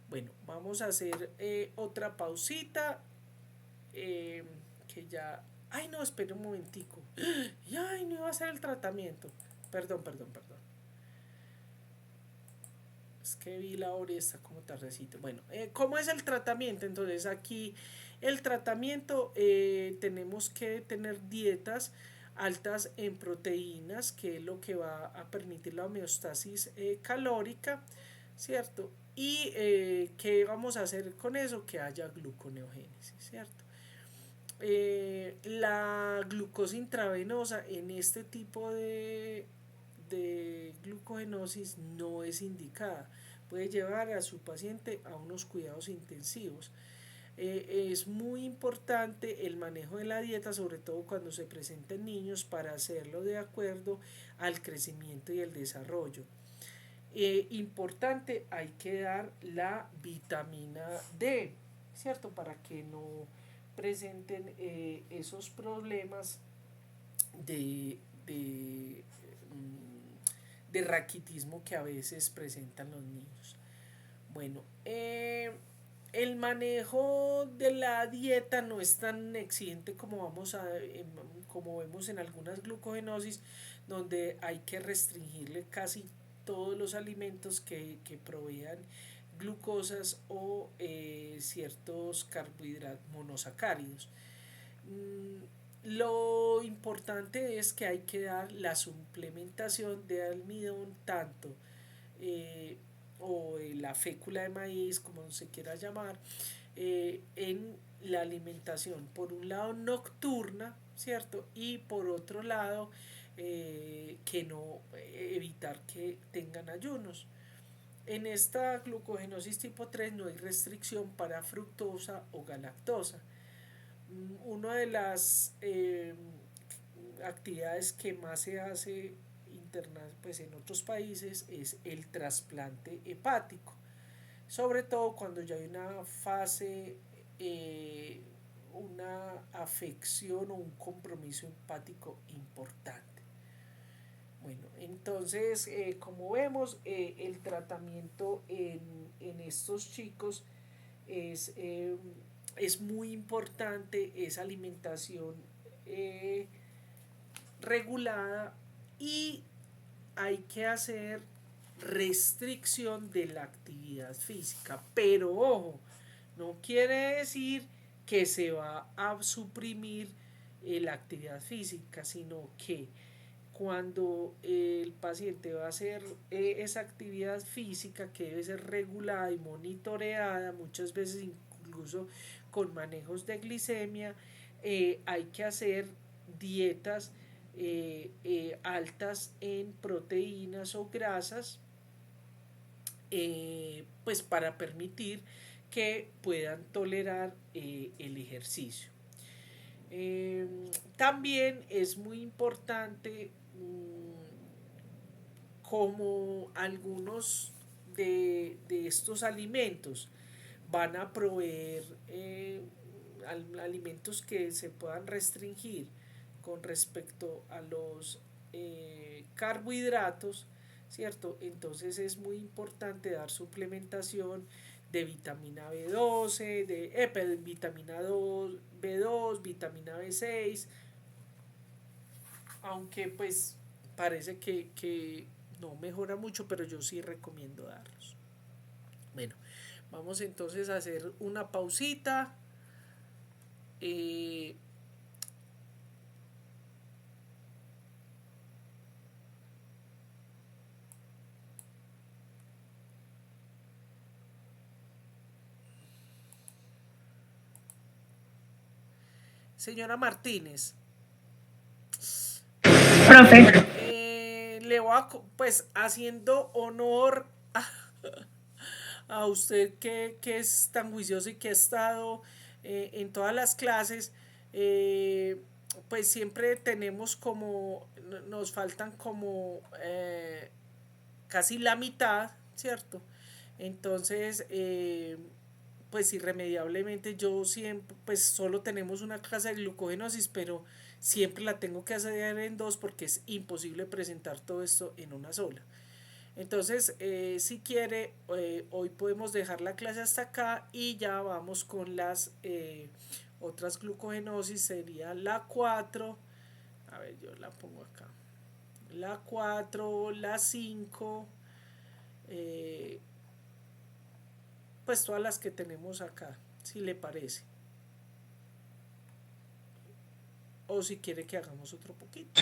Bueno, vamos a hacer otra pausita que ya... Ay, no, espera un momentico. Ay, no iba a hacer el tratamiento. Perdón. Es que vi la hora y está como tardecito. Bueno, ¿cómo es el tratamiento? Entonces aquí el tratamiento tenemos que tener dietas altas en proteínas, que es lo que va a permitir la homeostasis calórica, ¿cierto? Y ¿qué vamos a hacer con eso? Que haya gluconeogénesis, ¿cierto? La glucosa intravenosa en este tipo de glucogenosis no es indicada. Puede llevar a su paciente a unos cuidados intensivos. Es muy importante el manejo de la dieta, sobre todo cuando se presenta en niños, para hacerlo de acuerdo al crecimiento y el desarrollo. Importante, hay que dar la vitamina D, ¿cierto? Para que no presenten esos problemas de, de raquitismo que a veces presentan los niños. Bueno, el manejo de la dieta no es tan exigente como vemos en algunas glucogenosis, donde hay que restringirle casi todos los alimentos que provean glucosas o ciertos carbohidratos monosacáridos. Lo importante es que hay que dar la suplementación de almidón tanto o la fécula de maíz, como se quiera llamar, en la alimentación, por un lado nocturna, ¿cierto? Y por otro lado, que no evitar que tengan ayunos. En esta glucogenosis tipo 3 no hay restricción para fructosa o galactosa. Una de las actividades que más se hace interna, pues en otros países es el trasplante hepático, sobre todo cuando ya hay una fase, una afección o un compromiso hepático importante. Bueno, entonces, como vemos, el tratamiento en estos chicos es, eh, es muy importante, esa alimentación eh, regulada, y hay que hacer restricción de la actividad física. Pero ojo, no quiere decir que se va a suprimir la actividad física, sino que cuando el paciente va a hacer esa actividad física, que debe ser regulada y monitoreada, muchas veces incluso con manejos de glicemia, hay que hacer dietas altas en proteínas o grasas, pues para permitir que puedan tolerar el ejercicio. También es muy importante como algunos de estos alimentos van a proveer alimentos que se puedan restringir con respecto a los carbohidratos, ¿cierto? Entonces es muy importante dar suplementación de vitamina B12, de vitamina B2, vitamina B6, aunque pues parece que no mejora mucho, pero yo sí recomiendo darlos. Bueno, vamos entonces a hacer una pausita. Eh, Señora Martínez, Profe, le voy a, pues haciendo honor a usted que es tan juicioso y que ha estado en todas las clases, eh, pues siempre tenemos como, nos faltan como casi la mitad, ¿cierto? Entonces, pues irremediablemente yo siempre, pues solo tenemos una clase de glucogenosis, pero siempre la tengo que hacer en dos porque es imposible presentar todo esto en una sola. Entonces, si quiere, hoy podemos dejar la clase hasta acá y ya vamos con las otras glucogenosis. Sería la 4. A ver, yo la pongo acá. La 4, la 5, eh, pues todas las que tenemos acá, si le parece. O si quiere que hagamos otro poquito.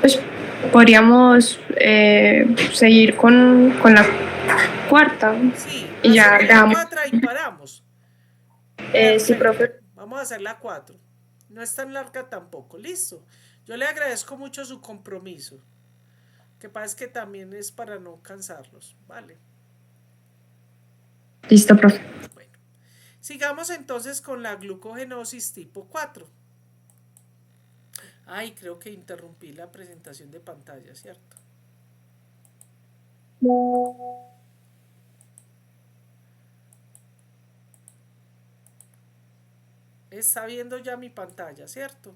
pues podríamos seguir con la cuarta Sí, y ya hacemos la dejamos. 4 y paramos. Sí, Perfecto. profe. Vamos a hacer la 4. No es tan larga tampoco. Listo. Yo le agradezco mucho su compromiso. Que pasa es que también es para no cansarlos. Vale. Listo, profe. Bueno. Sigamos entonces con la glucogenosis tipo 4. Ay, creo que interrumpí la presentación de pantalla, ¿cierto? Está viendo ya mi pantalla, ¿cierto?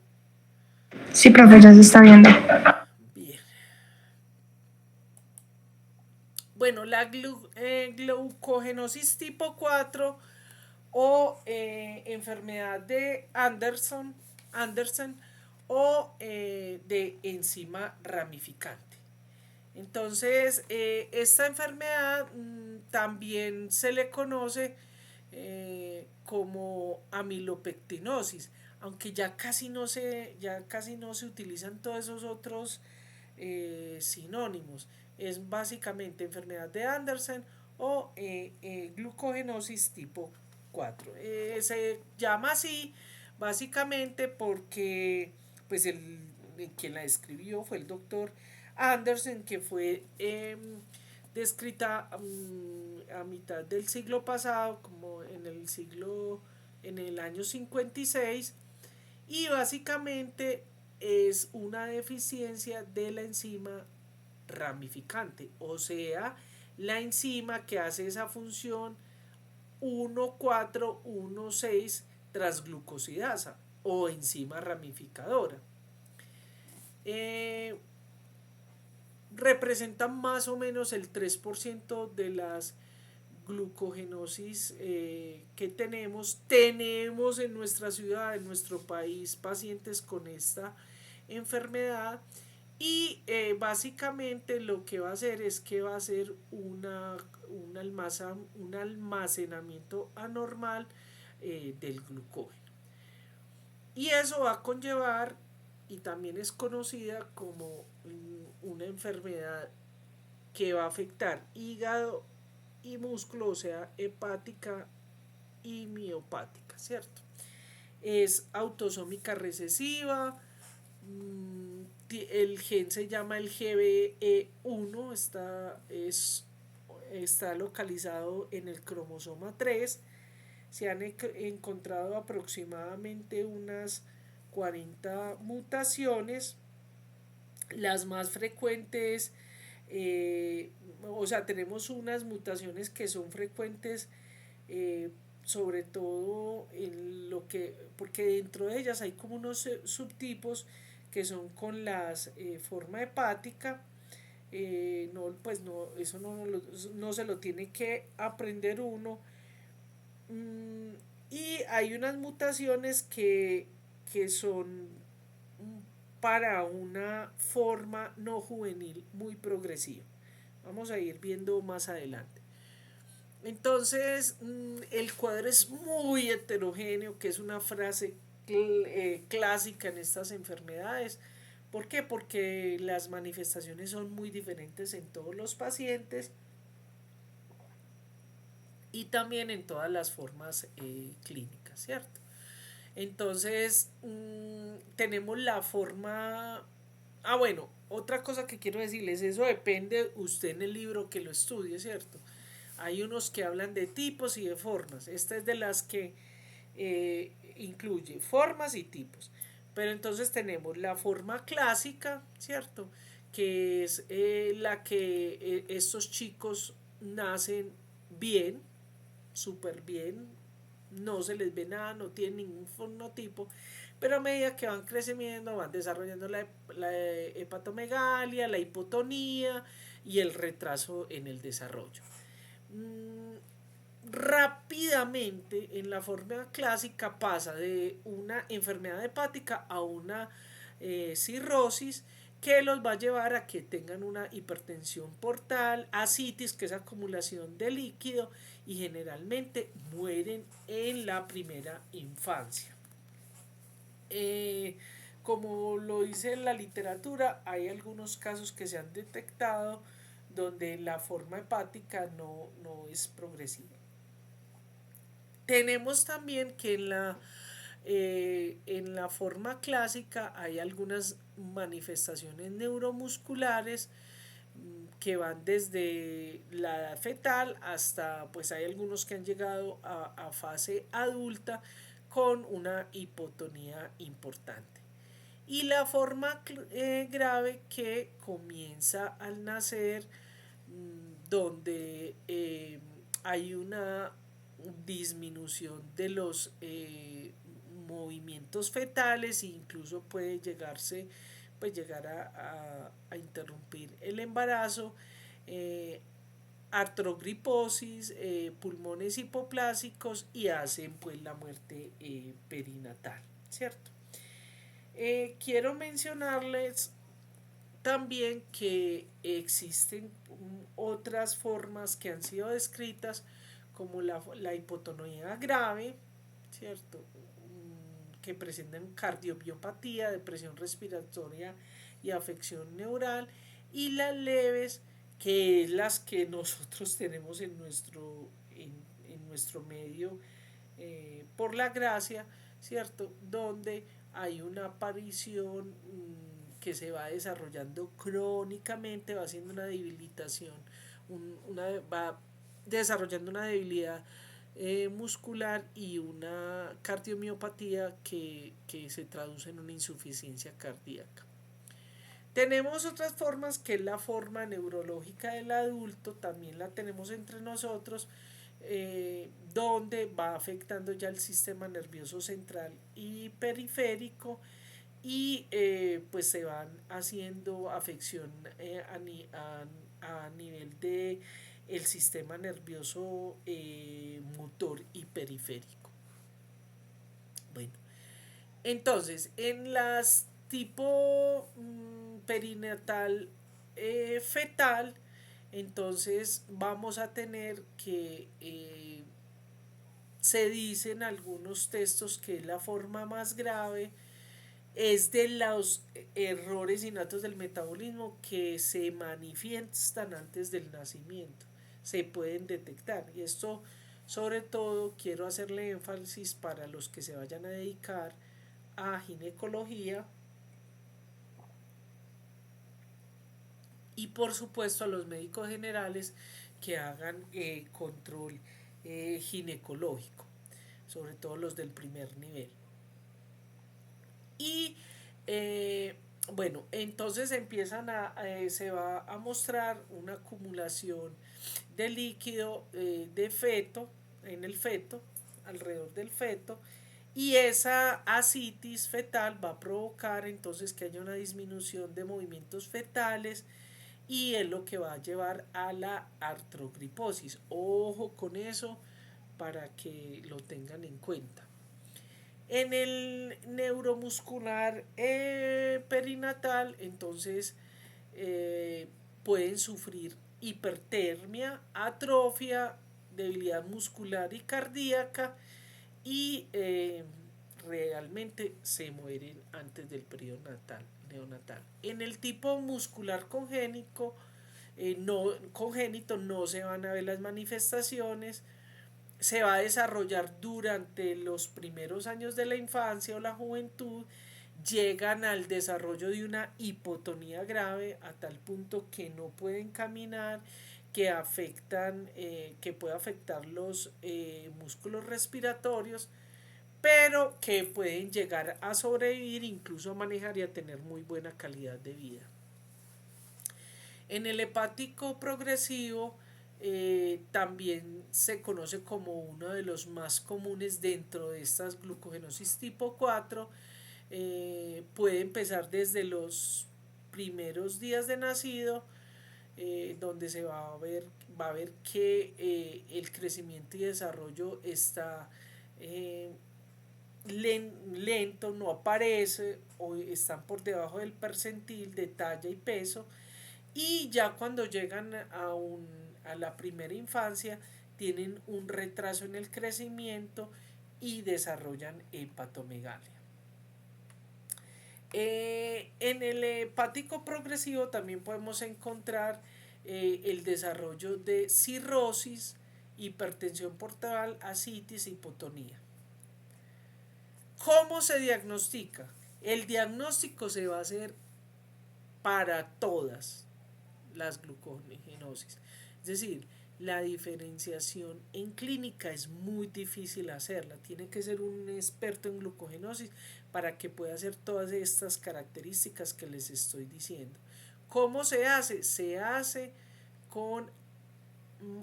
Sí, profe, ya se está viendo. Bien. Bueno, la glucogenosis tipo 4 o enfermedad de Anderson o de enzima ramificante. Entonces, esta enfermedad también se le conoce como amilopectinosis, aunque ya casi no se utilizan todos esos otros sinónimos. Es básicamente enfermedad de Andersen o glucogenosis tipo 4. Se llama así básicamente porque pues quien la escribió fue el doctor Anderson, que fue descrita a mitad del siglo pasado, como en el año 56, y básicamente es una deficiencia de la enzima ramificante, o sea, la enzima que hace esa función 1,4,1,6 transglucosidasa o enzima ramificadora. Eh, Representan más o menos el 3% de las glucogenosis que tenemos. Tenemos en nuestra ciudad, en nuestro país, pacientes con esta enfermedad y básicamente lo que va a hacer es que va a ser un almacenamiento anormal del glucógeno. Y eso va a conllevar, y también es conocida como una enfermedad que va a afectar hígado y músculo, o sea, hepática y miopática, ¿cierto? Es autosómica recesiva, el gen se llama el GBE1, está localizado en el cromosoma 3. Se han encontrado aproximadamente unas 40 mutaciones. Las más frecuentes, o sea, tenemos unas mutaciones que son frecuentes, sobre todo en lo que, porque dentro de ellas hay como unos subtipos que son con las forma hepática. No, pues no, eso no se lo tiene que aprender uno. Y hay unas mutaciones que son para una forma no juvenil muy progresiva. Vamos a ir viendo más adelante. Entonces, el cuadro es muy heterogéneo, que es una frase clásica en estas enfermedades. ¿Por qué? Porque las manifestaciones son muy diferentes en todos los pacientes y también en todas las formas clínicas, ¿cierto? Entonces, tenemos la forma... Ah, bueno, otra cosa que quiero decirles, eso depende usted en el libro que lo estudie, ¿cierto? Hay unos que hablan de tipos y de formas. Esta es de las que incluye formas y tipos. Pero entonces tenemos la forma clásica, ¿cierto? Que es la que estos chicos nacen bien, súper bien, no se les ve nada, no tienen ningún fenotipo, pero a medida que van creciendo van desarrollando la hepatomegalia, la hipotonía y el retraso en el desarrollo. Rápidamente en la forma clásica pasa de una enfermedad hepática a una cirrosis que los va a llevar a que tengan una hipertensión portal, ascitis, que es acumulación de líquido, y generalmente mueren en la primera infancia. Como lo dice la literatura, hay algunos casos que se han detectado donde la forma hepática no es progresiva. Tenemos también que en la forma clásica hay algunas manifestaciones neuromusculares que van desde la edad fetal hasta, pues hay algunos que han llegado a fase adulta con una hipotonía importante. Y la forma grave que comienza al nacer, donde hay una disminución de los movimientos fetales e incluso puede llegar a interrumpir el embarazo, artrogriposis, pulmones hipoplásicos y hacen pues la muerte perinatal, ¿cierto? Quiero mencionarles también que existen otras formas que han sido descritas como la hipotonía grave, ¿cierto? Que presentan cardiomiopatía, depresión respiratoria y afección neural, y las leves, que es las que nosotros tenemos en nuestro medio, por la gracia, ¿cierto? Donde hay una aparición que se va desarrollando crónicamente, va haciendo una debilitación, va desarrollando una debilidad muscular y una cardiomiopatía que se traduce en una insuficiencia cardíaca. Tenemos otras formas, que es la forma neurológica del adulto, también la tenemos entre nosotros, donde va afectando ya el sistema nervioso central y periférico, y pues se van haciendo afección a nivel de el sistema nervioso motor y periférico. Bueno, entonces en las tipo perinatal fetal, entonces vamos a tener que se dicen algunos textos que es la forma más grave, es de los errores innatos del metabolismo que se manifiestan antes del nacimiento, se pueden detectar. Y esto, sobre todo, quiero hacerle énfasis para los que se vayan a dedicar a ginecología y por supuesto a los médicos generales que hagan control ginecológico, sobre todo los del primer nivel. Y bueno, entonces se va a mostrar una acumulación de líquido de feto, en el feto, alrededor del feto, y esa ascitis fetal va a provocar entonces que haya una disminución de movimientos fetales, y es lo que va a llevar a la artrogriposis. Ojo con eso para que lo tengan en cuenta. En el neuromuscular perinatal, entonces pueden sufrir hipertermia, atrofia, debilidad muscular y cardíaca, y realmente se mueren antes del periodo neonatal. En el tipo muscular congénito no se van a ver las manifestaciones, se va a desarrollar durante los primeros años de la infancia o la juventud, llegan al desarrollo de una hipotonía grave a tal punto que no pueden caminar, que puede afectar los músculos respiratorios, pero que pueden llegar a sobrevivir, incluso a manejar y a tener muy buena calidad de vida. En el hepático progresivo también se conoce como uno de los más comunes dentro de estas glucogenosis tipo 4. Puede empezar desde los primeros días de nacido, donde se va a ver que el crecimiento y desarrollo está lento, no aparece o están por debajo del percentil de talla y peso, y ya cuando llegan a la primera infancia tienen un retraso en el crecimiento y desarrollan hepatomegalia. En el hepático progresivo también podemos encontrar el desarrollo de cirrosis, hipertensión portal, ascitis, hipotonía. ¿Cómo se diagnostica? El diagnóstico se va a hacer para todas las glucogenosis. Es decir, la diferenciación en clínica es muy difícil hacerla. Tiene que ser un experto en glucogenosis para que pueda hacer todas estas características que les estoy diciendo. ¿Cómo se hace? Se hace con,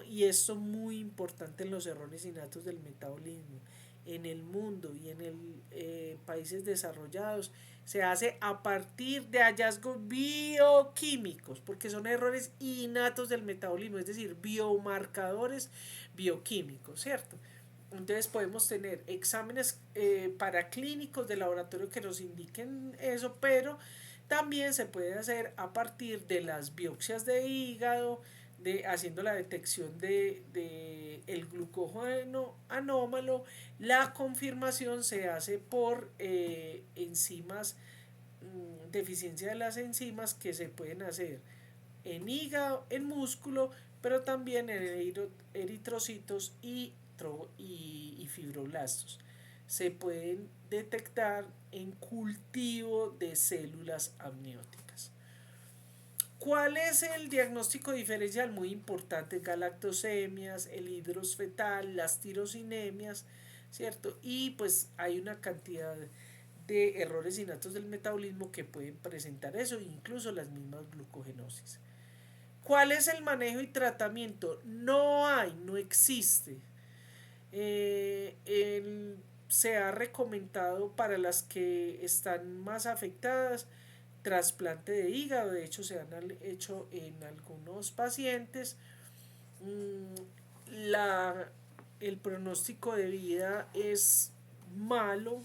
y esto es muy importante en los errores innatos del metabolismo, en el mundo y en países desarrollados, se hace a partir de hallazgos bioquímicos, porque son errores innatos del metabolismo, es decir, biomarcadores bioquímicos, ¿cierto? Entonces podemos tener exámenes paraclínicos de laboratorio que nos indiquen eso, pero también se puede hacer a partir de las biopsias de hígado, haciendo la detección de el glucógeno anómalo. La confirmación se hace por enzimas, deficiencia de las enzimas que se pueden hacer en hígado, en músculo, pero también en eritrocitos y fibroblastos. se pueden detectar en cultivo de células amnióticas. ¿Cuál es el diagnóstico diferencial? Muy importante: galactosemias, el hidros fetal, las tirosinemias, ¿cierto? Y pues hay una cantidad de errores innatos del metabolismo que pueden presentar eso, incluso las mismas glucogenosis. ¿Cuál es el manejo y tratamiento? No hay, no existe. Se ha recomendado para las que están más afectadas trasplante de hígado. De hecho, se han hecho en algunos pacientes. La, el pronóstico de vida es malo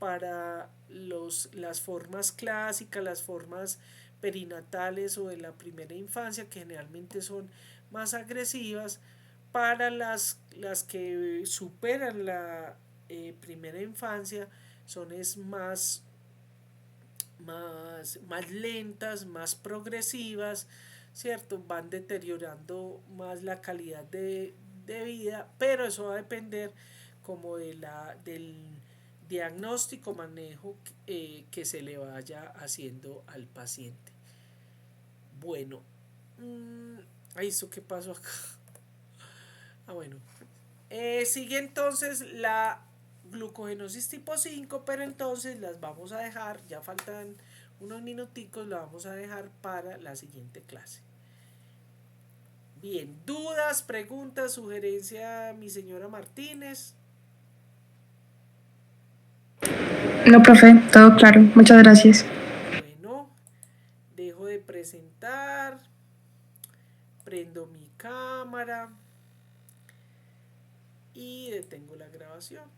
para las formas clásicas, las formas perinatales o de la primera infancia, que generalmente son más agresivas. Para las que superan la primera infancia, son más lentas, más progresivas, ¿cierto? Van deteriorando más la calidad de vida, pero eso va a depender como del diagnóstico, manejo que se le vaya haciendo al paciente. Bueno, ¿esto qué pasó acá? Bueno. Sigue entonces la glucogenosis tipo 5, pero entonces las vamos a dejar, ya faltan unos minuticos, la vamos a dejar para la siguiente clase. Bien, dudas, preguntas, sugerencia, mi señora Martínez. No, profe, todo claro. Muchas gracias. Bueno, dejo de presentar, prendo mi cámara y detengo la grabación.